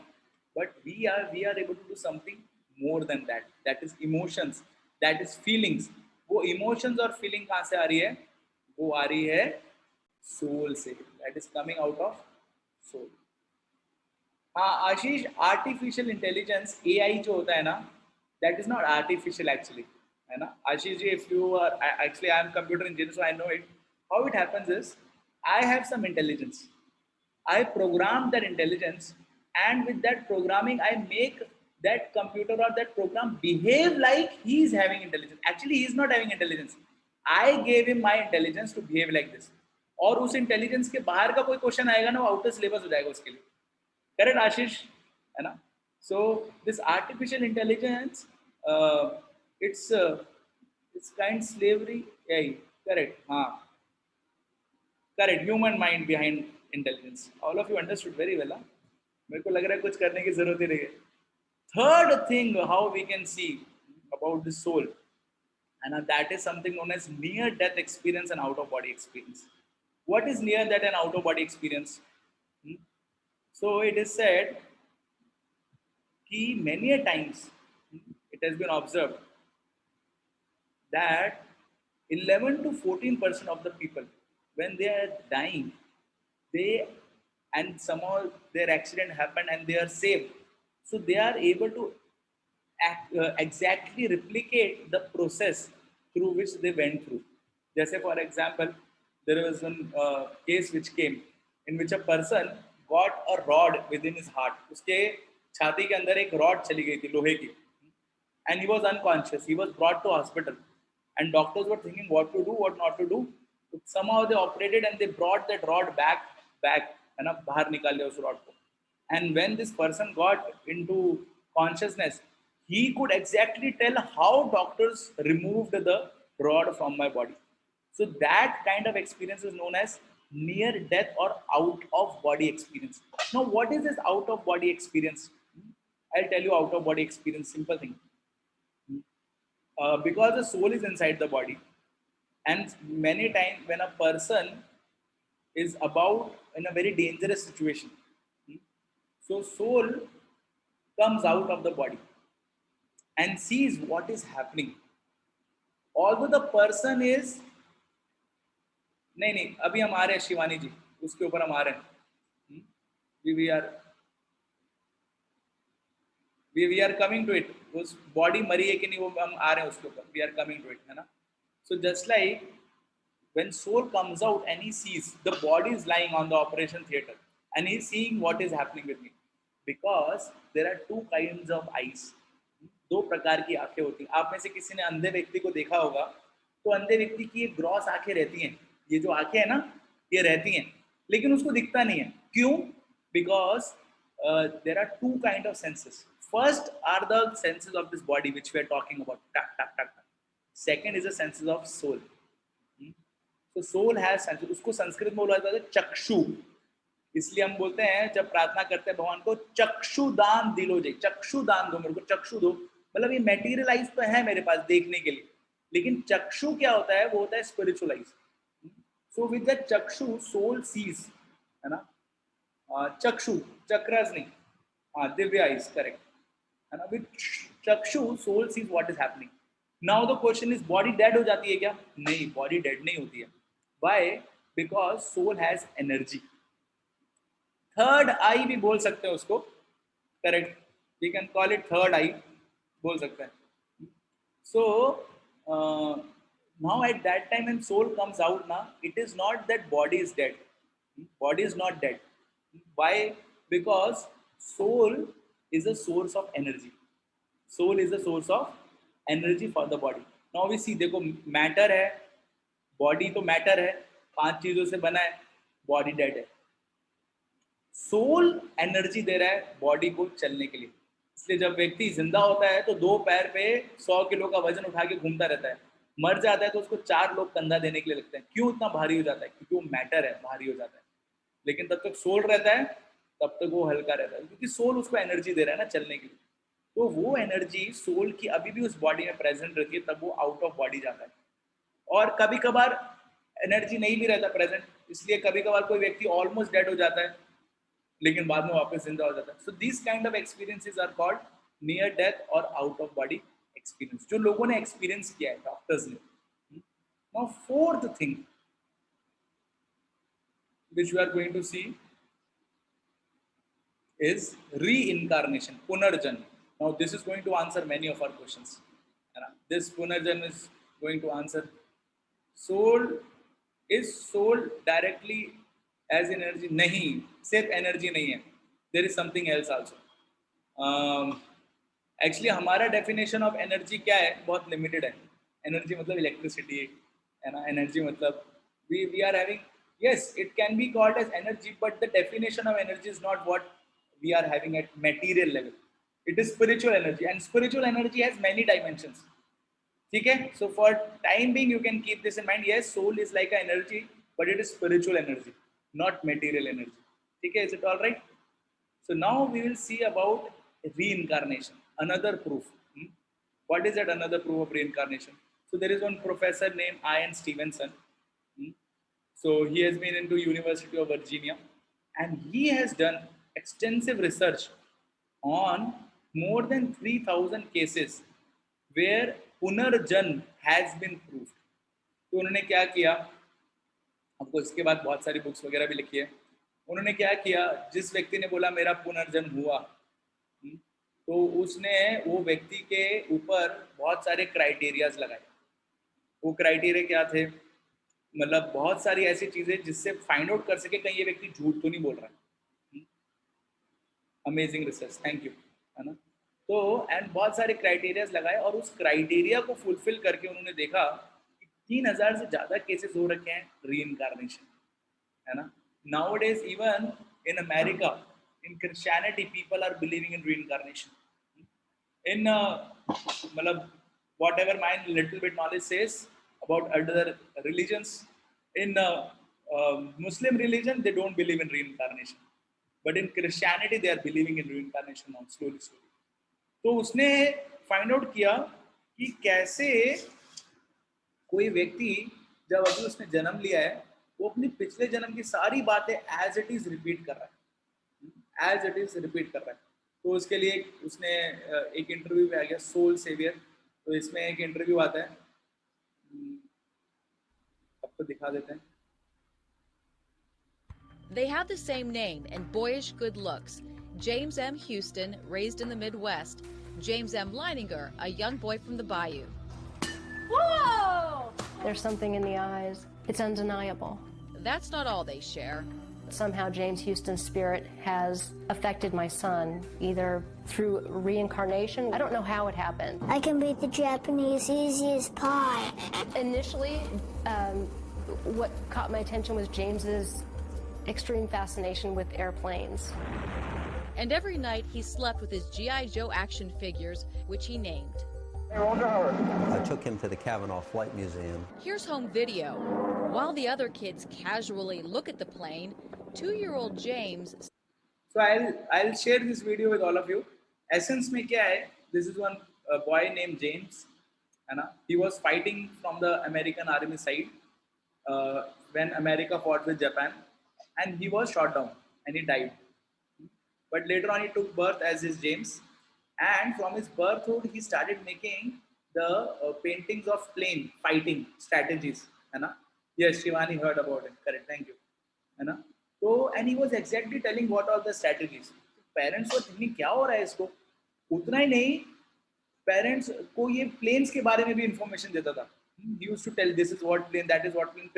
but we are able to do something more than that. That is emotions, that is feelings. वो emotions और feeling कहाँ से आ रही है? वो आ रही है soul से. That is coming out of soul. हाँ आशीष, आर्टिफिशियल इंटेलिजेंस एआई जो होता है ना, that is not artificial actually, है ना. Ashish ji, if you are actually I am computer engineer so I know it. How it happens is I have some intelligence, I program that intelligence, and with that programming, I make that computer or that program behave like he is having intelligence. Actually, he is not having intelligence. I gave him my intelligence to behave like this. और उस intelligence के बाहर का कोई question आएगा ना, वो out of syllabus हो जाएगा उसके लिए. करेक्ट आशीष, है ना. So this artificial intelligence, it's kind slavery. यही करेक्ट. हाँ correct. Human mind behind intelligence. All of you understood very well. मेरे को लग रहा है कुछ करने की जरूरत ही नहीं है. Third thing how we can see about the soul, and that is something known as near death experience and out of body experience. What is near death and out of body experience? So it is said that many a times it has been observed that 11 to 14% of the people, when they are dying, they, and somehow their accident happened and they are saved, so they are able to exactly replicate the process through which they went through. जैसे for example, there was one case which came in which a person got a rod within his heart. उसके छाती के अंदर एक rod चली गई थी लोहे की, and he was unconscious. He was brought to hospital, and doctors were thinking what to do, what not to do. So somehow they operated and they brought that rod back, है ना, बाहर निकाल लिया उस rod को. And when this person got into consciousness, he could exactly tell how doctors removed the rod from my body. So that kind of experience is known as near death or out of body experience. Now, what is this out of body experience? I'll tell you out of body experience, simple thing. Because the soul is inside the body, and many times when a person is about in a very dangerous situation, so soul comes out of the body and sees what is happening. Although the person is, नहीं अभी हम आ रहे हैं शिवानी जी, उसके ऊपर हम आ रहे हैं. we are coming to it. उस बॉडी मरी है कि नहीं वो हम आ रहे हैं उसके ऊपर. We are coming to it, है ना. So just like when soul comes out and he sees the body is lying on the operation theater and he's seeing what is happening with me, because there are two kinds of eyes. दो प्रकार की आंखें होती हैं. आप में से किसी ने अंधे व्यक्ति को देखा होगा, तो अंधे व्यक्ति की एक ग्रॉस आंखें रहती हैं. ये जो आंखें हैं ना, ये रहती हैं, लेकिन उसको दिखता नहीं है. क्यों? Because there are two kind of senses. First are the senses of this body which we are talking about. Tak, tak, tak, tak. Second is the senses of soul. So soul has senses. उसको संस्कृत में बोला जाता है चक्षु. इसलिए हम बोलते हैं जब प्रार्थना करते हैं भगवान को, चक्षु दान दिलो जे, चक्षु दान दो मेरे को, चक्षु दो. मतलब ये मेटीरियलाइज तो है मेरे पास देखने के लिए, लेकिन चक्षु क्या होता है? वो होता है स्पिरिचुअलाइज. सो विद द चक्षु सोल सीज, है ना. चक्षु, चक्रस नहीं, हाँ दिव्य आइज, करेक्ट, है ना. विद चक्षु soul sees what is happening. Now the question is, body dead हो जाती है क्या? नहीं, बॉडी डेड नहीं होती है. Why? Because soul has energy. Third eye भी बोल सकते हैं उसको, correct, we can call it third eye, बोल सकते हैं. So now at that time when soul comes out ना, it is not that body is dead. Body is not dead. Why? because soul is a source of energy. Soul is a source of energy for the body. Now we see, देखो matter है, body तो matter है, 5 चीजों से बना है, body dead है. Soul energy दे रहा है बॉडी को चलने के लिए. इसलिए जब व्यक्ति जिंदा होता है तो 2 पैर पे 100 किलो का वजन उठा के घूमता रहता है. मर जाता है तो उसको 4 लोग कंधा देने के लिए लगते हैं. क्यों इतना भारी हो जाता है? क्योंकि वो मैटर है, भारी हो जाता है. लेकिन तब तक सोल रहता है, तब तक वो हल्का रहता है, क्योंकि सोल उसको एनर्जी दे रहा है ना चलने के लिए. तो वो एनर्जी सोल की अभी भी उस बॉडी में प्रेजेंट रहती है, तब वो आउट ऑफ बॉडी जाता है. और कभी कभार एनर्जी नहीं भी रहता प्रेजेंट, इसलिए कभी कभार कोई व्यक्ति ऑलमोस्ट डेड हो जाता है लेकिन बाद में वापस जिंदा हो जाता है. So this kind of experiences are called near death और आउट ऑफ बॉडी एक्सपीरियंस, जो लोगों ने एक्सपीरियंस किया है, डॉक्टर्स ने. Now fourth thing which we are going to see is reincarnation, punarjan. Now this is going to answer many of our questions. This punarjan is going to answer. Soul is soul directly as energy? नहीं, सिर्फ energy नहीं है, there is something else also. Actually हमारा definition of energy क्या है, बहुत limited है. Energy मतलब इलेक्ट्रिसिटी है ना. एनर्जी मतलब we are having, yes, it can be called as energy, but the definition of energy is not what we are having at material level. It is spiritual energy, and spiritual energy has many dimensions. ठीक है. So for time being you can keep this in mind. Yes, soul is like an energy, but it is spiritual energy, not material energy. ठीक है. Is it all right? So now we will see about reincarnation, another proof. What is that another proof of reincarnation? So there is one professor named Ian Stevenson. So he has been into University of Virginia, and he has done extensive research on more than 3,000 cases where पुनर्जन्म has been proved. तो उन्होंने क्या किया, आपको इसके बाद बहुत सारी बुक्स वगैरह भी लिखी है. उन्होंने क्या किया, जिस व्यक्ति ने बोला मेरा पुनर्जन्म हुआ, तो उसने वो व्यक्ति के ऊपर बहुत सारे क्राइटेरियाज लगाए. वो क्राइटेरिया क्या थे, मतलब बहुत सारी ऐसी चीजें जिससे फाइंड आउट कर सके कहीं ये व्यक्ति झूठ तो नहीं बोल रहा है. अमेजिंग रिसर्च, थैंक यू, है ना. तो एंड बहुत सारे क्राइटेरियाज लगाए, और उस क्राइटेरिया को फुलफिल करके उन्होंने देखा कि 3,000 से ज्यादा केसेस हो रखे हैं रीइंकार्नेशन, है ना. Nowadays even in America, in Christianity, people are believing in reincarnation. In मतलब whatever my little bit knowledge says about other religions, in Muslim religion they don't believe in reincarnation, but in Christianity they are believing in reincarnation now, slowly. तो उसने find out किया कि कैसे कोई व्यक्ति जब अभी उसने जन्म लिया है, वो अपनी पिछले जन्म की सारी बातें एज इट इज रिपीट कर रहा है. तो उसके लिए उसने एक इंटरव्यू में आ गया, सोल सेवियर. तो इसमें एक इंटरव्यू आता है, आपको दिखा देते हैं. They have the same name and boyish good looks. James M. Houston, raised in the Midwest. James M. Leininger, a young boy from the Bayou. Whoa! There's something in the eyes. It's undeniable. That's not all they share. Somehow James Houston's spirit has affected my son, either through reincarnation. I don't know how it happened. I can beat the Japanese easy as pie. Initially, what caught my attention was James's extreme fascination with airplanes. And every night he slept with his G.I. Joe action figures, which he named. I took him to the Kavanaugh Flight Museum. Here's home video. While the other kids casually look at the plane, 2-year-old James. So I'll share this video with all of you. Essence में क्या है? This is one boy named James, है ना? He was fighting from the American Army side when America fought with Japan, and he was shot down and he died. But later on he took birth as his James, and from his birthhood he started making the paintings of plane fighting strategies, है ना? Yes, Shivani heard about it. Correct. Thank you. है ना? तो and he was exactly telling what are the strategies. Parents were thinking क्या हो रहा है इसको. उतना ही नहीं, parents को ये planes के बारे में भी information देता था. He used to tell this is what plane, that is what plane.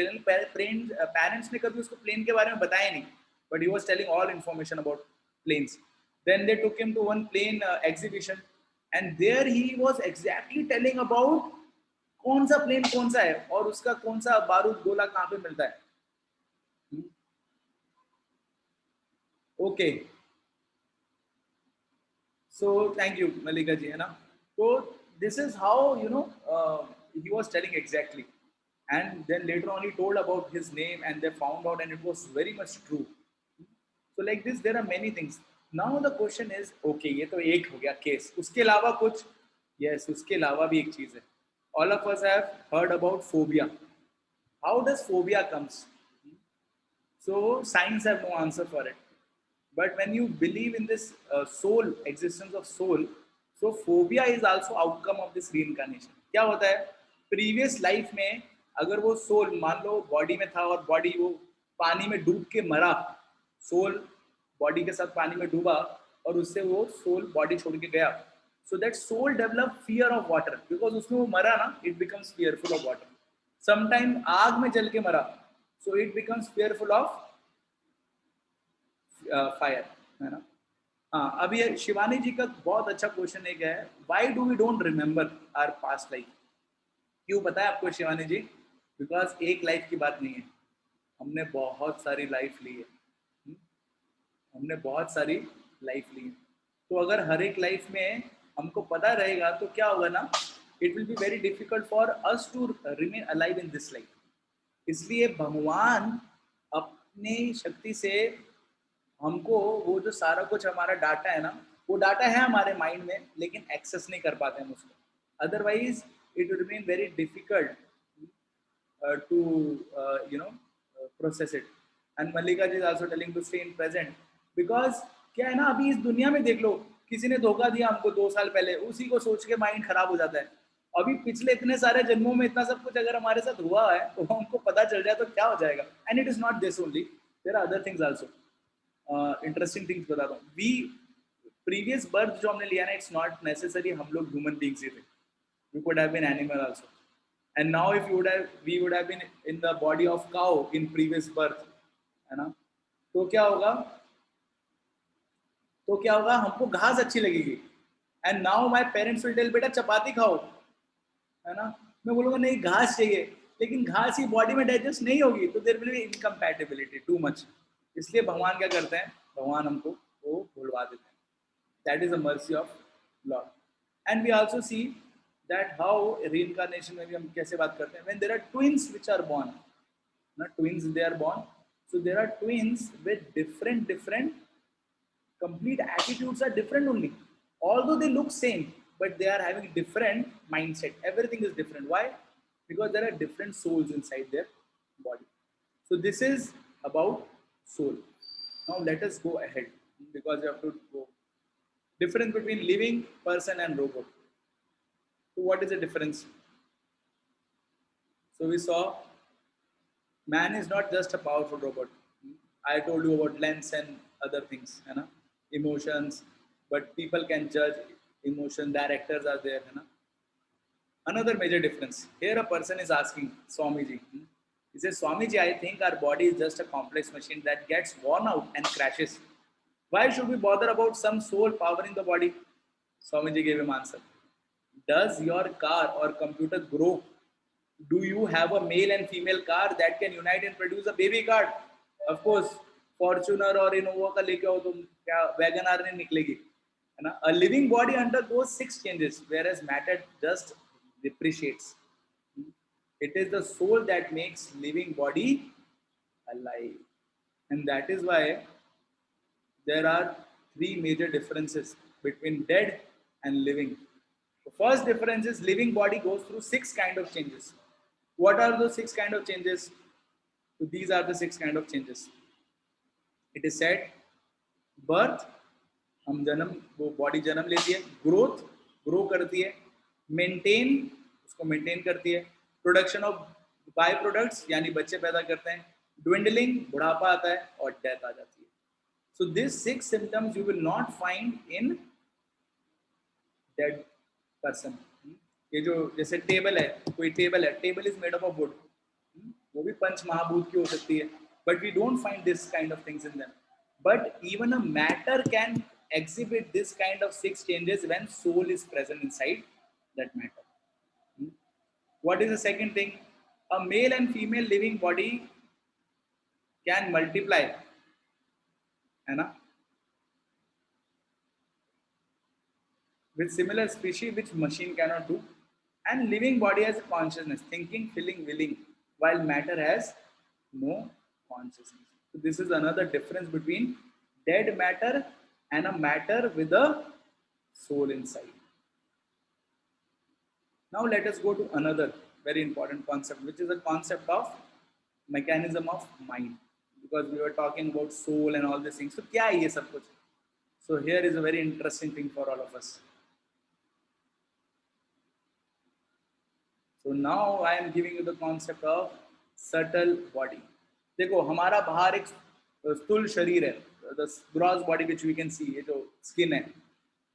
Parents ने कभी उसको plane के बारे में बताया नहीं, but he was telling all information about planes. Then they took him to one plane exhibition, and there he was exactly telling about कौन सा प्लेन कौन सा है और उसका कौन सा बारूद गोला कहाँ पे मिलता है. Okay. So thank you, Malika ji, है ना. So this is how he was telling exactly, and then later on he told about his name, and they found out, and it was very much true. So like this, there are many things. Now the question is, okay, ये तो एक हो गया case. उसके अलावा कुछ? Yes, उसके अलावा भी एक चीज है. All of us have heard about phobia. How does phobia comes? So science have no answer for it. But when you believe in this soul, existence of soul, so phobia is also outcome of this reincarnation. क्या होता है? Previous life में अगर वो soul मान लो body में था और body वो पानी में डूब के मरा, soul body के साथ पानी में डूबा और उससे वो soul body छोड़ के गया. So that soul develop fear of water because उसमें वो मरा ना, it becomes fearful of water. Sometime आग में जल के मरा, so it becomes fearful of fire, है ना. हाँ, अब ये शिवानी जी का बहुत अच्छा क्वेश्चन एक है, why do we don't remember our past life. क्यों पता है आपको शिवानी जी? बिकॉज एक लाइफ की बात नहीं है, हमने बहुत सारी लाइफ ली है. हमने बहुत सारी लाइफ ली है. तो अगर हर एक लाइफ में हमको पता रहेगा तो क्या होगा ना, it will be very difficult for us to remain alive in this life. इसलिए भगवान अपनी शक्ति से हमको वो जो सारा कुछ हमारा डाटा है ना, वो डाटा है हमारे माइंड में, लेकिन एक्सेस नहीं कर पाते हम उसको. Otherwise it will remain very difficult to process it. And Mallika ji is also telling to stay in present, because क्या है ना, अभी इस दुनिया में देख लो, किसी ने धोखा दिया हमको 2 साल पहले, उसी को सोच के माइंड खराब हो जाता है. अभी पिछले इतने सारे जन्मों में इतना सब कुछ अगर हमारे साथ हुआ है तो हमको पता चल जाए तो क्या हो जाएगा. And it is not this only, there are other things also. Interesting things बताता हूँ. वी प्रीवियस बर्थ जो हमने लिया ना, इट्स नॉट नेसेसरी हम लोग ह्यूमन बींग्स ही थे. We could have been animal also. And now if we would have been in the body of cow in previous birth, है ना, तो क्या होगा, हमको घास अच्छी लगेगी. And now my parents will tell बेटा चपाती खाओ, है ना. मैं बोलूँगा नहीं घास चाहिए, लेकिन घास ही बॉडी में डाइजेस्ट नहीं होगी, तो there will be incompatibility too much. इसलिए भगवान क्या करते हैं, भगवान हमको वो भुलवा देते हैं. That is the mercy of Lord. And we also see that how reincarnation में भी हम कैसे बात करते हैं. When there are twins which are born, ना, twins they are born, so there are twins with different complete attitudes are different only, although they look same, but they are having different mindset. Everything is different. Why? Because there are different souls inside their body. So this is about soul. Now let us go ahead, because you have to go. Difference between living person and robot. So what is the difference? So we saw man is not just a powerful robot. I told you about lens and other things, है ना, emotions, but people can judge emotion. Directors are there, है ना. Another major difference here, a person is asking Swamiji, he says, Swamiji, I think our body is just a complex machine that gets worn out and crashes. Why should we bother about some soul powering the body? Swamiji gave him answer. Does your car or computer grow? Do you have a male and female car that can unite and produce a baby car? Of course, Fortuner और Innova का लेके आओ तुम, क्या wagon are नहीं निकलेगी, है ना. A living body undergoes 6 changes, whereas matter just depreciates. It is the soul that makes living body alive, and that is why there are 3 major differences between dead and living. The first difference is living body goes through 6 kind of changes. What are those 6 kind of changes? So these are the 6 kind of changes. It is said, birth, हम जन्म, वो body जन्म लेती है. Growth, grow करती है. Maintain, उसको maintain करती है. प्रोडक्शन ऑफ बाय प्रोडक्ट्स, यानी बच्चे पैदा करते हैं. ड्विंडलिंग, बुढ़ापा आता है, और डेथ आ जाती है. So this 6 symptoms you will not find in dead person. ये जो जैसे टेबल है, कोई टेबल है, table is made of would, वो भी पंच महाभूत की हो सकती है, but we don't find this kind of things in them. but even a matter can exhibit this kind of six changes when soul is present inside that matter. What is the second thing? A male and female living body can multiply, है ना, with similar species which machine cannot do, and living body has a consciousness, thinking, feeling, willing, while matter has no consciousness. So this is another difference between dead matter and a matter with a soul inside. Now let us go to another very important concept, which is the concept of mechanism of mind, because we were talking about soul and all these things. So क्या है ये सब कुछ? So here is a very interesting thing for all of us. So now I am giving you the concept of subtle body. देखो हमारा बाहर एक स्थूल शरीर है, the gross body which we can see, ये जो skin है.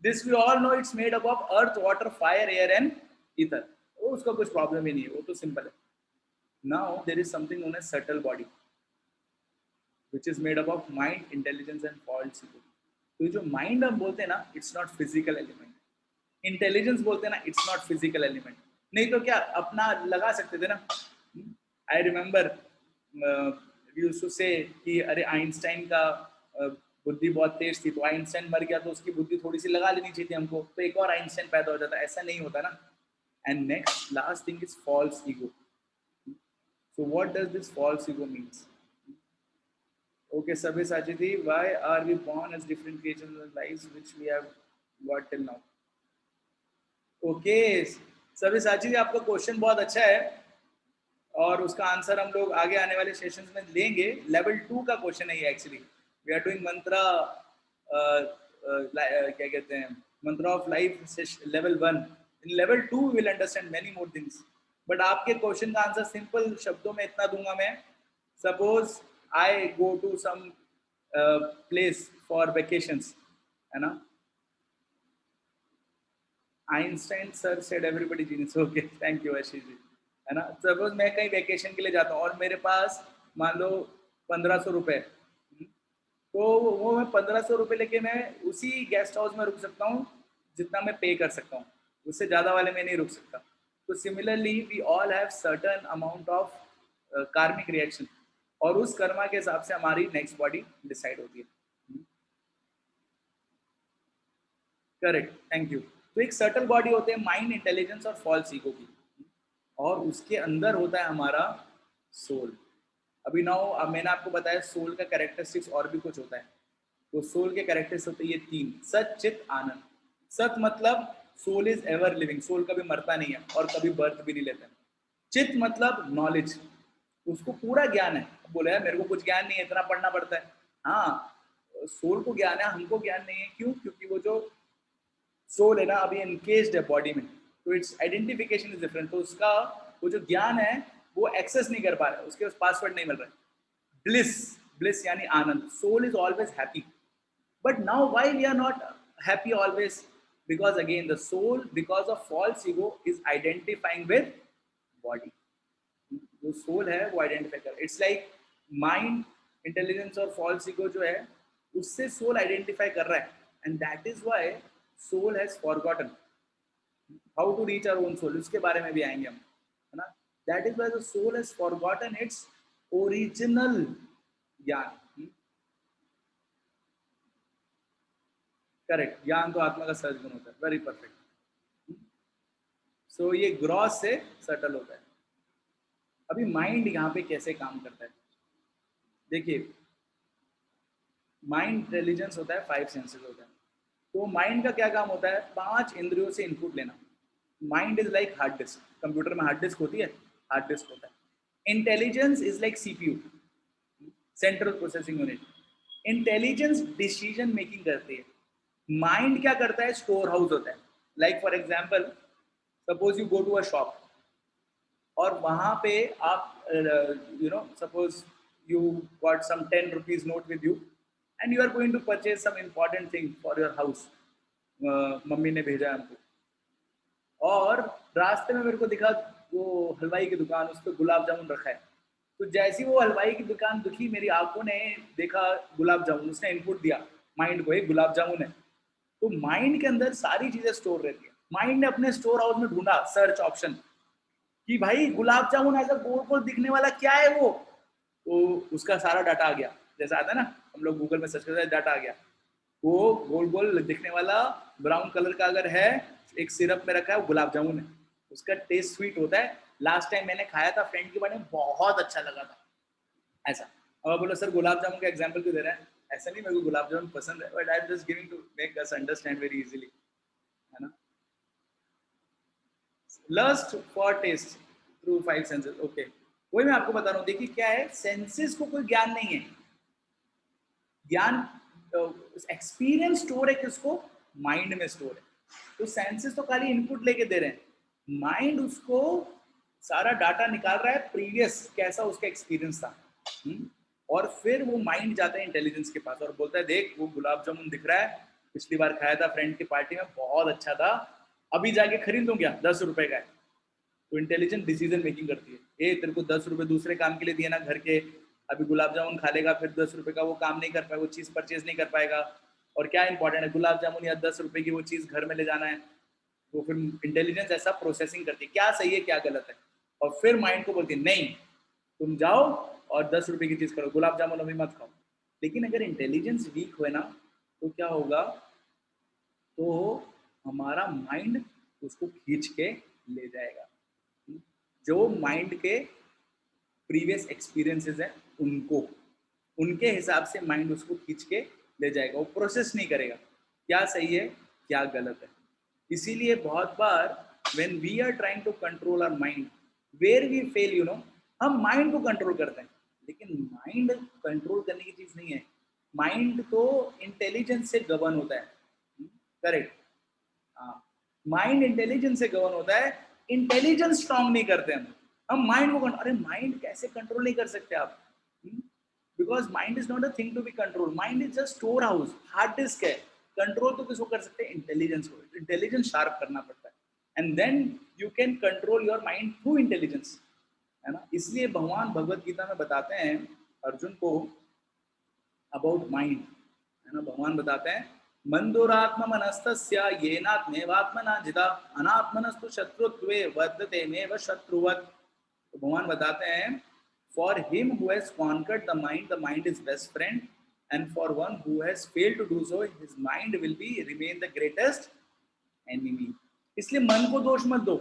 This we all know it's made up of earth, water, fire, air and ether. वो उसका कुछ प्रॉब्लम ही नहीं है, वो तो सिंपल है. Now there is something known as subtle body, which is made up of mind, intelligence and false ego. तो जो mind हम बोलते हैं ना, it's not physical element. Intelligence बोलते हैं ना, it's not physical element. नहीं तो क्या अपना लगा सकते थे ना. I remember we used to say कि अरे आइंस्टाइन का बुद्धि बहुत तेज थी, तो आइंस्टाइन मर गया तो उसकी बुद्धि थोड़ी सी लगा लेनी चाहिए थी हमको, तो एक और आइंस्टाइन पैदा हो जाता. ऐसा नहीं होता ना. And next last thing is false ego. So what does this false ego means? Okay, Sabyasachi, why are we born as different creatures in our lives which we have got till now? Okay, Sabyasachi, आपका question बहुत अच्छा है और उसका answer हम लोग आगे आने वाले सेशंस में लेंगे. लेवल 2 का क्वेश्चन है ये actually. We are doing mantra क्या कहते हैं, mantra of life level 1. In level 2 we will understand many more things. But आपके क्वेश्चन का आंसर सिंपल शब्दों में इतना दूंगा मैं. Suppose I go to some place for vacations, है ना. Einstein sir said everybody genius. Okay, thank you Ashish ji, है ना. सपोज मैं कहीं वेकेशन के लिए जाता हूँ और मेरे पास मान लो 1500 रुपये, तो वो मैं 1500 रुपये लेके मैं उसी गेस्ट हाउस में रुक सकता हूँ जितना मैं पे कर सकता हूँ, उससे ज़्यादा वाले में नहीं रुक सकता. तो similarly we all have certain amount of karmic reaction, और उस कर्मा के हिसाब से हमारी नेक्स्ट बॉडी डिसाइड होती है. Correct, thank you. तो एक सर्टल बॉडी होते हैं माइंड, इंटेलिजेंस और फॉल्स ईगो की, और उसके अंदर होता है हमारा सोल. अभी नाउ अब मैंने आपको बताया सोल का कैरेक्टरिस्टिक्स और भी कुछ होता है. तो सोल के कैरेक्टरिस्टिक्स होते हैं ये 3: सत, चित, आनंद. सत मतलब soul is ever living, soul कभी मरता नहीं है और कभी बर्थ भी नहीं लेता. चित मतलब नॉलेज, उसको पूरा ज्ञान है. बोले यार मेरे को कुछ ज्ञान नहीं है, इतना पढ़ना पड़ता है. हाँ, सोल को ज्ञान है, हमको ज्ञान नहीं है. क्यों? क्योंकि वो जो सोल है ना अभी एनकेज्ड है बॉडी में, तो इट्स आइडेंटिफिकेशन इज डिफरेंट. तो उसका वो जो ज्ञान है वो एक्सेस नहीं कर पा रहा है, उसके पास पासवर्ड नहीं मिल रहा है. ब्लिस, ब्लिस यानी आनंद. Soul is always happy. But now why we are not happy always? Because again the soul, because of false ego, is identifying with body. जो soul है वो identify कर. It's like mind, intelligence और false ego जो है उससे soul identify कर रहा है, and that is why soul has forgotten how to reach our own soul. उसके बारे में भी आएंगे हम, है ना. That is why the soul has forgotten its original ज्ञान. करेक्ट, ज्ञान तो आत्मा का सहज गुण होता है. Very perfect. सो ये ग्रॉस से सटल होता है. अभी माइंड यहाँ पे कैसे काम करता है देखिए. माइंड इंटेलिजेंस होता है, 5 सेंसेस होता है. तो माइंड का क्या काम होता है? 5 इंद्रियों से इनपुट लेना. Mind is like hard disk. Computer में हार्ड डिस्क होती है, हार्ड डिस्क होता है. Intelligence is like CPU, central processing unit. Intelligence decision making करती है. माइंड क्या करता है? स्टोर हाउस होता है. Like for example, suppose you go to a shop और वहां पे आप you know suppose you got some 10 rupees note with you and you are going to purchase some important thing for your house. Mummy ने भेजा है हमको, और रास्ते में मेरे को दिखा वो हलवाई की दुकान, उस पर गुलाब जामुन रखा है. तो जैसी वो हलवाई की दुकान दिखी, मेरी आंखों ने देखा गुलाब जामुन, उसने इनपुट दिया माइंड को, एक गुलाब जामुन है। तो माइंड के अंदर सारी चीजें स्टोर रहती है। माइंड ने अपने स्टोर हाउस में ढूंढा सर्च ऑप्शन कि भाई गुलाब जामुन ऐसा गोल गोल दिखने वाला क्या है वो, तो उसका सारा डाटा आ गया। जैसा आता है ना, हम लोग गूगल में सर्च करते हैं, डाटा आ गया। वो गोल गोल दिखने वाला ब्राउन कलर का अगर है, एक सिरप में रखा है, वो गुलाब जामुन है। उसका टेस्ट स्वीट होता है। लास्ट टाइम मैंने खाया था फ्रेंड के बारे में, बहुत अच्छा लगा था ऐसा। अब आप बोलो सर गुलाब जामुन का एग्जांपल क्यों दे रहे हैं? ऐसा नहीं, मेरे को गुलाब जामुन पसंद है, but I am just giving to make us understand very easily, है ना। Lust for taste through 5 senses. Okay, वही मैं आपको बता रहा हूँ। देखिए क्या है, सेंसेस को कोई ज्ञान नहीं है। ज्ञान, एक्सपीरियंस स्टोर है किसको? माइंड में स्टोर है। तो सेंसेस तो खाली इनपुट लेके दे रहे हैं, माइंड उसको सारा डाटा निकाल रहा है, प्रीवियस कैसा उसका एक्सपीरियंस था। और फिर वो माइंड जाता है इंटेलिजेंस के पास और बोलता है देख वो गुलाब जामुन दिख रहा है, पिछली बार खाया था फ्रेंड की पार्टी में, बहुत अच्छा था, अभी जाके खरीद लूं क्या, 10 रुपए का है। तो इंटेलिजेंट डिसीजन मेकिंग करती है, ए तेरे को 10 रुपए दूसरे काम के लिए दिए ना घर के, अभी गुलाब जामुन खा लेगा, फिर 10 रुपए का वो काम नहीं कर पाएगा, वो चीज़ परचेज नहीं कर पाएगा। और क्या इंपॉर्टेंट है, गुलाब जामुन या 10 रुपए की वो चीज़ घर में ले जाना है। तो फिर इंटेलिजेंस ऐसा प्रोसेसिंग करती है, क्या सही है क्या गलत है, और फिर माइंड को बोलती है नहीं तुम जाओ और 10 रुपए की चीज़ करो, गुलाब जामुन अभी मत खाओ। लेकिन अगर इंटेलिजेंस वीक हुए ना, तो क्या होगा, तो हमारा माइंड उसको खींच के ले जाएगा। जो माइंड के प्रीवियस एक्सपीरियंसेस हैं उनको, उनके हिसाब से माइंड उसको खींच के ले जाएगा, वो प्रोसेस नहीं करेगा क्या सही है क्या गलत है। इसीलिए बहुत बार when we are trying to control our mind, where we fail, you know, हम माइंड को कंट्रोल करते हैं, लेकिन माइंड कंट्रोल करने की चीज नहीं है। माइंड तो इंटेलिजेंस से गवर्न होता है, करेक्ट। हाँ, माइंड इंटेलिजेंस से गवर्न होता है, इंटेलिजेंस स्ट्रांग नहीं करते हम माइंड को। अरे माइंड कैसे कंट्रोल नहीं कर सकते आप? Because mind is not a thing to be control, mind is just store house, hard disk है। कंट्रोल तो किसको कर सकते हैं? इंटेलिजेंस को। इंटेलिजेंस शार्प करना पड़ता है, and then you can control your mind through intelligence, है ना। इसलिए भगवान भगवत गीता में बताते हैं अर्जुन को अबाउट माइंड, है ना। भगवान बताते हैं मंदोरात्म मनस्तस्य येनात्मेवात्मना जिता अनात्मनस्तु शत्रुत्वे वर्धते मेव शत्रुवत्। तो भगवान बताते हैं for him who has conquered the mind is best friend, and for one who has failed to do so his mind will be remain the greatest enemy. इसलिए मन को दोष मत दो।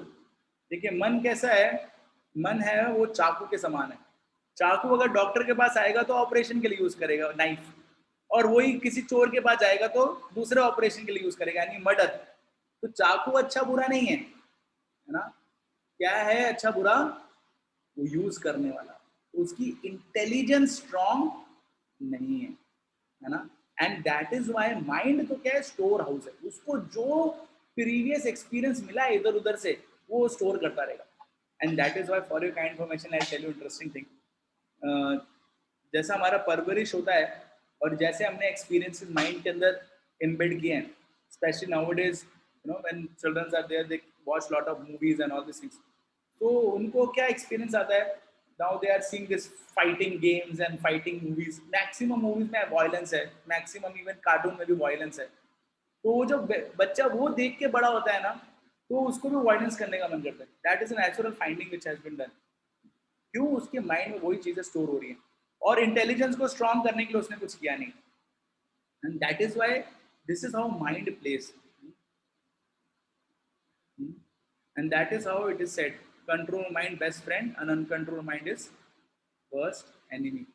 देखिए मन कैसा है, मन है वो चाकू के समान है। चाकू अगर डॉक्टर के पास आएगा तो ऑपरेशन के लिए यूज करेगा, नाइफ, और वही किसी चोर के पास जाएगा तो दूसरे ऑपरेशन के लिए यूज करेगा, यानी मर्डर। तो चाकू अच्छा बुरा नहीं है, है ना। क्या है अच्छा बुरा? वो यूज करने वाला, उसकी इंटेलिजेंस स्ट्रॉन्ग नहीं है, है ना। And that is why mind तो क्या है, स्टोर हाउस है। उसको जो प्रीवियस एक्सपीरियंस मिला है इधर उधर से, वो स्टोर करता रहेगा। And that is why for your kind information I tell you interesting thing, जैसा हमारा परवरिश होता है और जैसे हमने एक्सपीरियंसेस माइंड के अंदर इम्बेड किए हैं, specially nowadays, you know, when childrens are there they watch lot of movies and all this things. तो उनको क्या एक्सपीरियंस आता है, now they are seeing this fighting games and fighting movies. Maximum movies में violence है, maximum even cartoon में भी violence है। तो वो जब बच्चा वो देख के बड़ा होता है ना, तो उसको भी वायलेंस करने का मन करता है। That is a natural finding which has been done. क्यों? उसके माइंड में वही चीजें स्टोर हो रही हैं, और इंटेलिजेंस को स्ट्रॉन्ग करने के लिए उसने कुछ किया नहीं। And that is why this is how mind plays, and that is how it is said control mind best friend and uncontrol mind is worst enemy.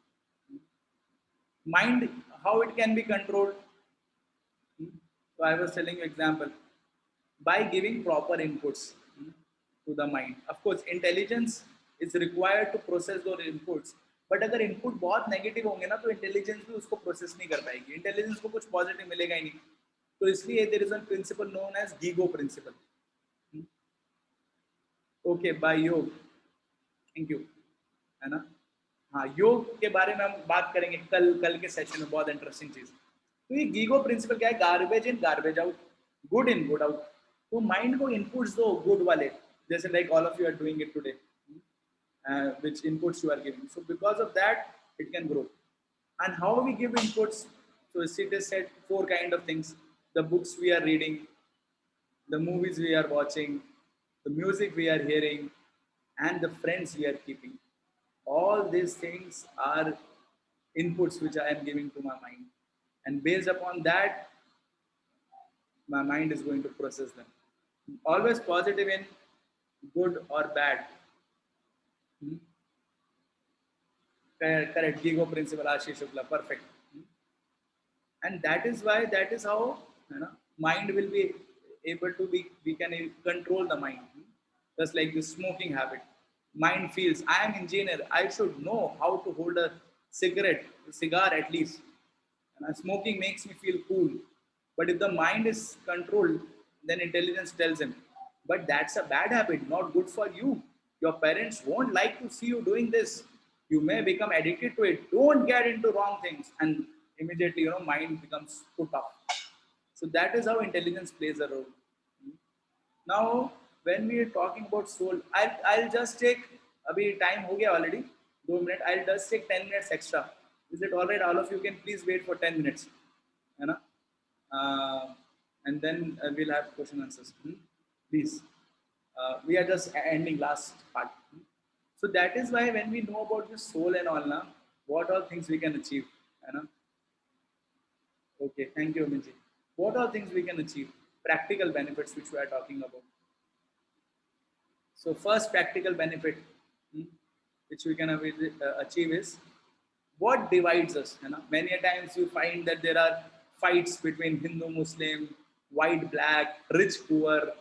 Mind how it can be controlled? So I was telling you example by giving proper inputs to the mind. Of course, intelligence is required to process those inputs. But अगर input बहुत negative होंगे ना, तो intelligence भी उसको process नहीं कर पाएगी। Intelligence को कुछ positive मिलेगा ही नहीं। तो इसलिए there is a principle known as GIGO principle. Okay, by योग, thank you, है ना। हाँ, योग के बारे में हम बात करेंगे कल के सेशन में, बहुत इंटरेस्टिंग चीज। तो ये गीगो प्रिंसिपल क्या है? Garbage in garbage out, good in good out. तो माइंड को इनपुट्स दो गुड वाले, जैसे like all of you are doing it today. which inputs you are giving. So because of that, it can grow. And how we give inputs? So it is said four kind of things: the books we are reading, the movies we are watching, the music we are hearing, and the friends we are keeping. All these things are inputs which I am giving to my mind. And based upon that, my mind is going to process them. Always positive in good or bad. Hmm? Correct. Gigo principle, Ashish Shukla, perfect. And that is why, that is how, mind will be able to be, we can control the mind. Just like the smoking habit. Mind feels, I am engineer, I should know how to hold a cigar at least. And smoking makes me feel cool. But if the mind is controlled, then intelligence tells him, but that's a bad habit, not good for you. Your parents won't like to see you doing this. You may become addicted to it. Don't get into wrong things. And immediately, mind becomes put off. So that is how intelligence plays a role. Now, when we are talking about soul, I'll just take, abhi time ho gaya already, 2 minutes. I'll just take 10 minutes extra. Is it all right? All of you can please wait for 10 minutes. You know? And then we'll have question answers. Please. We are just ending last part. So that is why when we know about the soul and all, what all things we can achieve. You know? Okay, thank you, Aminji. What are things we can achieve? Practical benefits which we are talking about. So first practical benefit which we can achieve is what divides us. Many a times you find that there are fights between Hindu, Muslim, white, black, rich, poor,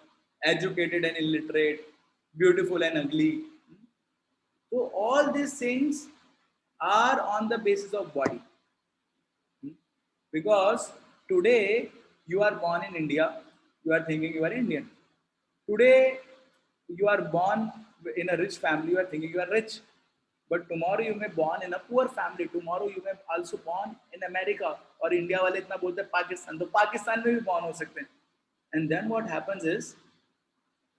educated and illiterate, beautiful and ugly. So all these things are on the basis of body. Because today you are born in India, you are thinking you are Indian. Today you are born in a rich family, you are thinking you are rich. But tomorrow you may born in a poor family. Tomorrow you may also born in America or India वाले इतना बोलते हैं Pakistan. तो Pakistan में भी born हो सकते हैं. And then what happens is,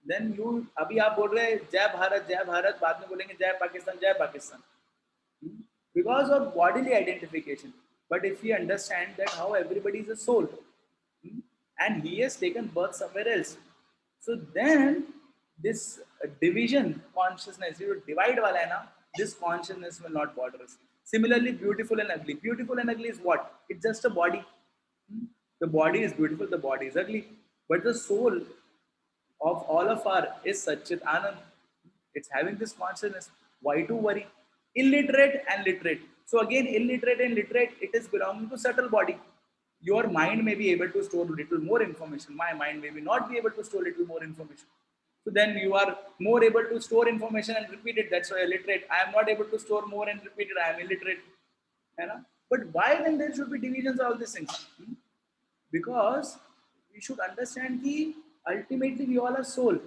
then you अभी आप बोल रहे हैं जय भारत, बाद में बोलेंगे जय Pakistan. Because of bodily identification. But if we understand that how everybody is a soul, and he has taken birth somewhere else, so then this division consciousness, you divide wala hai na, this consciousness will not bother us. Similarly, beautiful and ugly. Beautiful and ugly is what? It's just a body. The body is beautiful, the body is ugly. But the soul of all of our is Satchit Anand. It's having this consciousness. Why to worry? Illiterate and literate. So again, illiterate and literate, it is belonging to subtle body. Your mind may be able to store little more information. My mind may not be able to store little more information. So then you are more able to store information and repeat it. That's why illiterate. I am not able to store more and repeat it. I am illiterate. But why then there should be divisions of all these things? Because we should understand that ultimately we all are soul.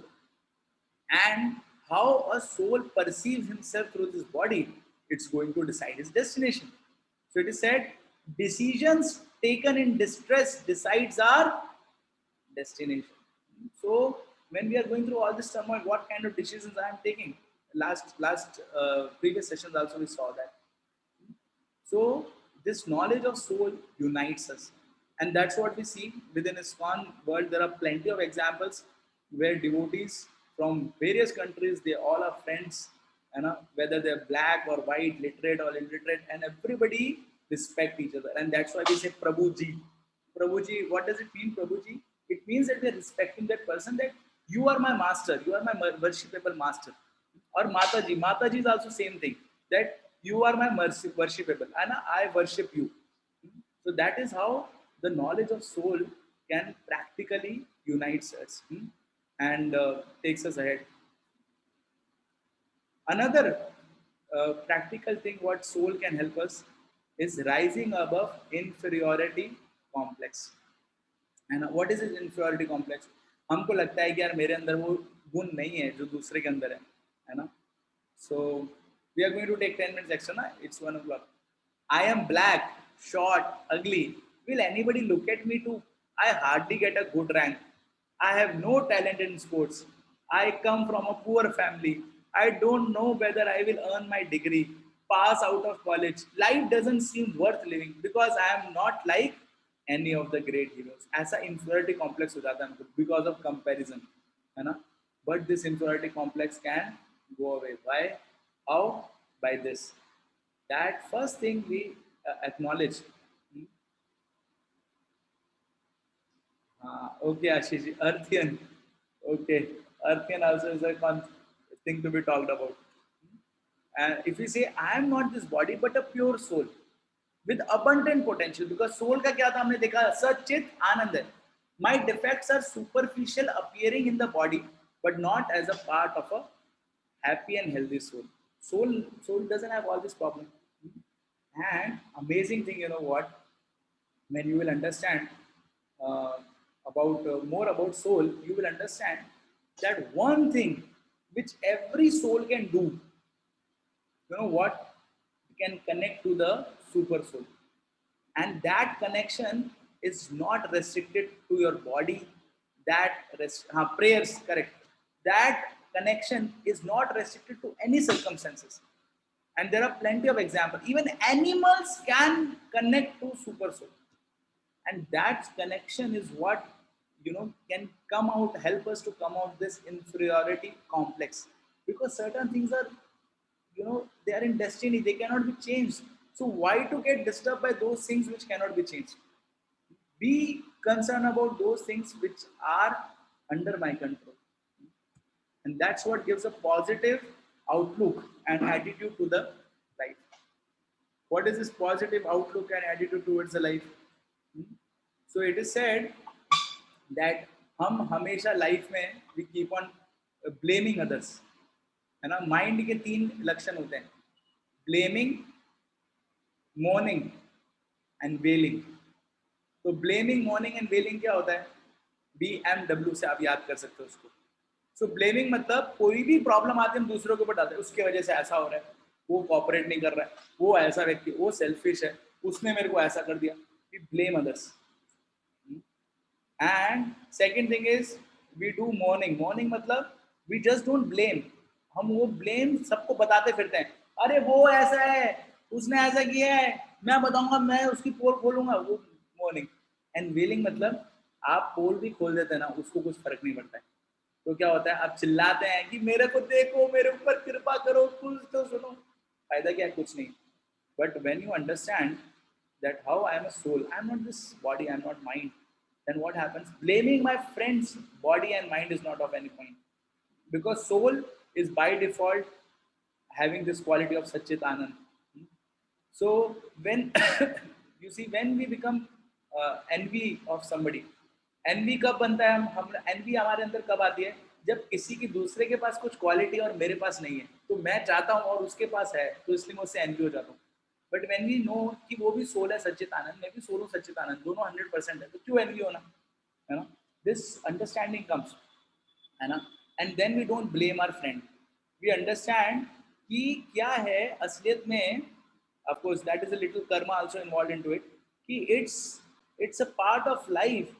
And how a soul perceives himself through this body, it's going to decide his destination. So it is said, decisions taken in distress decides our destination. So when we are going through all this turmoil, what kind of decisions I am taking? Previous sessions also we saw that. So this knowledge of soul unites us. And that's what we see within ISKCON world. There are plenty of examples where devotees from various countries, they all are friends, whether they're black or white, literate or illiterate, and everybody respect each other. And that's why we say Prabhuji. Prabhuji, what does it mean, Prabhuji? It means that we're respecting that person, that you are my master, you are my worshipable master. Or Mataji. Mataji is also same thing, that you are my worshipable, and I worship you. So that is how the knowledge of soul can practically unite us and takes us ahead. Another practical thing what soul can help us is rising above inferiority complex. And what is this inferiority complex? हमको लगता है कि यार मेरे अंदर वो गुण नहीं है जो दूसरे के अंदर है ना? So we are going to take 10 minutes extra ना? It's 1 o'clock. I am black, short, ugly. Will anybody look at me too? I hardly get a good rank. I have no talent in sports. I come from a poor family. I don't know whether I will earn my degree, pass out of college. Life doesn't seem worth living because I am not like any of the great heroes. ऐसा inferiority complex हो जाता है हमको because of comparison, है ना? But this inferiority complex can go away. Why? How? By this. That first thing we acknowledge. Okay, Ashish, Earthian. Okay, Earthian also is a thing to be talked about. And if we say, I am not this body, but a pure soul with abundant potential, because soul का क्या था हमने देखा सच्चित आनंद है. My defects are superficial appearing in the body, but not as a part of a happy and healthy soul. Soul doesn't have all this problem. And amazing thing, you know what? When you will understand about more about soul, you will understand that one thing which every soul can do, you know what, can connect to the super soul, and that connection is not restricted to your body. Prayers, correct, that connection is not restricted to any circumstances, and there are plenty of examples. Even animals can connect to super soul, and that connection is what, you know, can come out, help us to come out this inferiority complex, because certain things are, you know, they are in destiny, they cannot be changed. So why to get disturbed by those things which cannot be changed? Be concerned about those things which are under my control, and that's what gives a positive outlook and attitude to the life. What is this positive outlook and attitude towards the life? So it is said that हम हमेशा life में we keep on blaming others, है ना? Mind के 3 लक्षण होते हैं: blaming, morning and वेलिंग. तो ब्लेमिंग, मॉर्निंग एंड वेलिंग क्या होता है? BMW से आप याद कर सकते हो उसको. सो ब्लेमिंग मतलब कोई भी प्रॉब्लम आती है हम दूसरों के ऊपर डालते हैं, उसके वजह से ऐसा हो रहा है, वो कोऑपरेट नहीं कर रहा है, वो ऐसा व्यक्ति, वो सेल्फिश है, उसने मेरे को ऐसा कर दिया. We blame others. And second thing is we do mourning. Mourning मतलब वी जस्ट डोंट ब्लेम. हम वो ब्लेम सबको बताते फिरते हैं, अरे वो ऐसा है, उसने ऐसा किया है, मैं बताऊंगा, मैं उसकी पोल खोलूंगा, वो मॉर्निंग. एंड वेलिंग मतलब आप पोल भी खोल देते हैं ना, उसको कुछ फर्क नहीं पड़ता है. तो क्या होता है, आप चिल्लाते हैं कि मेरे को देखो, मेरे ऊपर कृपा करो, कुछ तो सुनो. फायदा क्या है? कुछ नहीं. But when you understand that how I am a soul, I am not this body, I am not mind, then what happens? Blaming my friend's body and mind is not of any point, because soul is by default having this quality of Satchit Anand. So when you see, when we become envy of somebody, envy कब बनता है? हम envy हमारे अंदर कब आती है? जब किसी की दूसरे के पास कुछ क्वालिटी और मेरे पास नहीं है, तो मैं चाहता हूँ और उसके पास है, तो इसलिए मैं उससे एनवी हो जाता हूँ. बट व्हेन वी नो कि वो भी सोल है सच्चित आनंद, मैं भी सोल हूँ सच्चित आनंद, दोनों 100% है, तो क्यों एनवी होना, है ना? दिस अंडरस्टैंडिंग कम्स, है ना? And then we don't blame our friend. We understand कि क्या है असलियत में. Of course that is a little karma also involved into it, कि it's a part of life.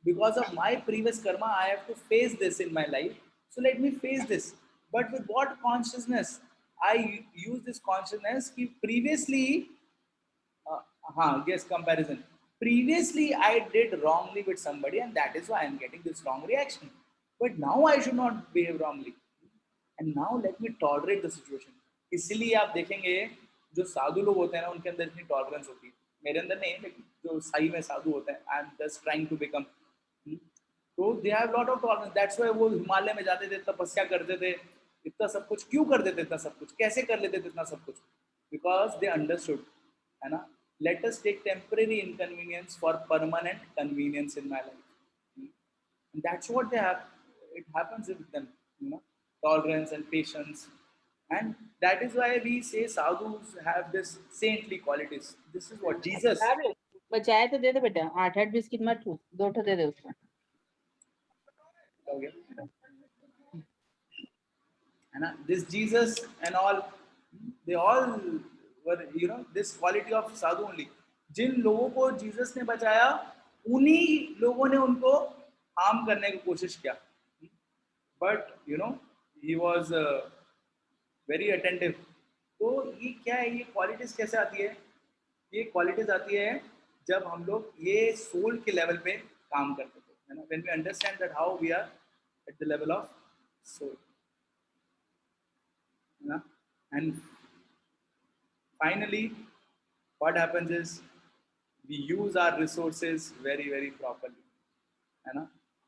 Because of my previous karma, I have to face this in my life. So let me face this. But with what consciousness? I use this consciousness कि previously, yes, comparison. Previously, I did wrongly with somebody, and that is why I am getting this wrong reaction. But now I should not behave wrongly. And now let me tolerate the situation. इसीलिए आप देखेंगे जो साधु लोग होते हैं ना, उनके अंदर इतनी टॉलरेंस होती है. मेरे अंदर नहीं, लेकिन जो सही में साधु होते हैं, I am just trying to become. तो they have lot of tolerance. That's why वो हिमालय में जाते थे, तपस्या करते थे, इतना सब कुछ क्यों कर देते, इतना सब कुछ कैसे कर लेते थे, इतना सब कुछ? बिकॉज दे अंडरस्टूड, है ना? Let us take temporary inconvenience for permanent convenience in my life. That's what they have. It happens with them, you know, tolerance and patience. And that is why we say sadhus have this saintly qualities. This is what Jesus. बचाए तो दे दे बेटा, 8-8 biscuit मत छू, 2 ठो दे दे उसको. Okay. And this Jesus and all, they all were, you know, this quality of sadhu only. जिन लोगों को Jesus ने बचाया, उन्हीं लोगों ने उनको हार्म करने की कोशिश किया. But you know, he was very attentive. तो ये क्या है, ये क्वालिटीज कैसे आती है? ये क्वालिटीज आती है जब हम लोग ये सोल के लेवल पे काम करते थे, है ना, when we understand that how we are at the level of soul, है ना। And finally what happens is we use our resources very properly, है ना,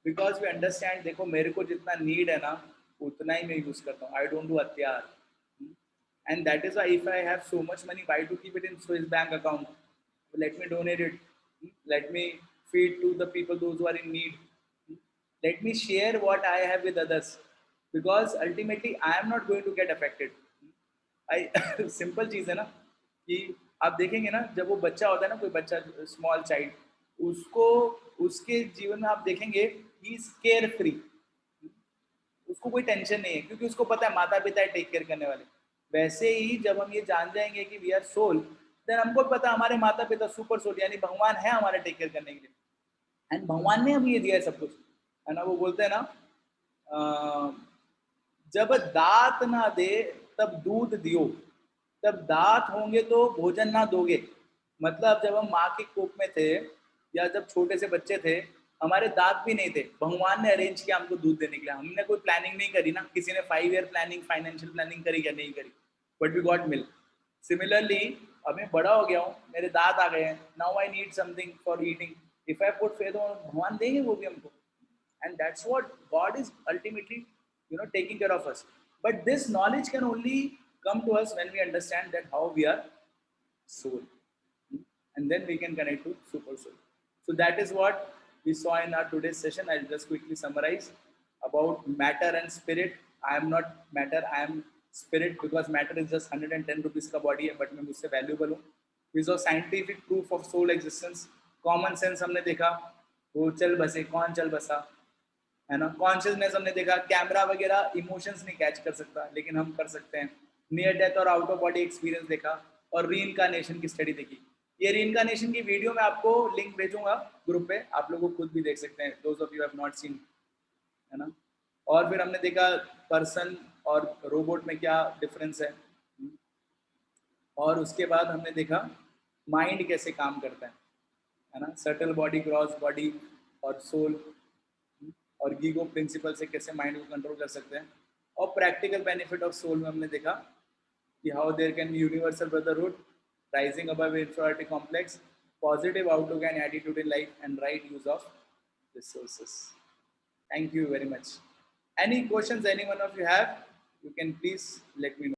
because we understand, देखो मेरे को जितना नीड है ना उतना ही मैं यूज करता हूँ, आई डोंट डू अत्यार। And that is why if I have so much money, why to keep it in Swiss bank account? Let me donate it, let me feed to the people those who are in need, let me share what I have with others, because ultimately I am not going to get affected। I simple चीज है ना कि आप देखेंगे ना, जब वो बच्चा होता है ना, कोई बच्चा स्मॉल चाइल्ड, उसको उसके जीवन में आप देखेंगे ही इज केयर फ्री, उसको कोई टेंशन नहीं है क्योंकि उसको पता है माता पिता है टेक केयर करने वाले। वैसे ही जब हम ये जान जाएंगे कि वी आर सोल, देन हमको पता है हमारे माता पिता सुपर सोल यानी भगवान है हमारे टेक केयर करने के लिए, एंड भगवान ने हमें ये दिया है सब कुछ, है ना। वो बोलते हैं ना, जब दात ना दे तब दूध दियो, तब दांत होंगे तो भोजन ना दोगे। मतलब जब हम माँ के कोख में थे या जब छोटे से बच्चे थे, हमारे दांत भी नहीं थे, भगवान ने अरेंज किया हमको दूध देने के लिए। हमने कोई प्लानिंग नहीं करी ना, किसी ने 5 ईयर प्लानिंग फाइनेंशियल प्लानिंग करी या नहीं करी, but we got milk. Similarly अब मैं बड़ा हो गया हूँ, मेरे दांत आ गए हैं, now I need something for eating, if I put faith on भगवान देंगे वो भी हमको, and that's what God is ultimately taking care of us। But this knowledge can only come to us when we understand that how we are soul, and then we can connect to super soul। So that is what we saw in our today's session। I'll just quickly summarize about matter and spirit। I am not matter, I am spirit, because matter is just 110 rupees का body है, but मैं मुझसे valuable हूँ। We saw scientific proof of soul existence। common sense हमने देखा, वो चल बसे, कौन चल बसा, है ना। कॉन्शियसनेस हमने देखा, कैमरा वगैरह इमोशंस नहीं कैच कर सकता, लेकिन हम कर सकते हैं। नियर डेथ और आउट ऑफ बॉडी एक्सपीरियंस देखा, और रीइंकार्नेशन की स्टडी देखी। ये रीइंकार्नेशन की वीडियो मैं आपको लिंक भेजूंगा ग्रुप पे, आप लोग खुद भी देख सकते हैं, those of you have not seen, है ना। और फिर हमने देखा पर्सन और रोबोट में क्या डिफरेंस है, और उसके बाद हमने देखा माइंड कैसे काम करता है ना, सटल बॉडी, ग्रॉस बॉडी और सोल, और गीगो प्रिंसिपल से कैसे माइंड को कंट्रोल कर सकते हैं। और प्रैक्टिकल बेनिफिट ऑफ सोल में हमने देखा कि how there can be universal brotherhood, rising above inferiority complex, positive outlook and attitude in life, and right use of resources. Thank you very much. Any questions any one of you have, you can please let me know।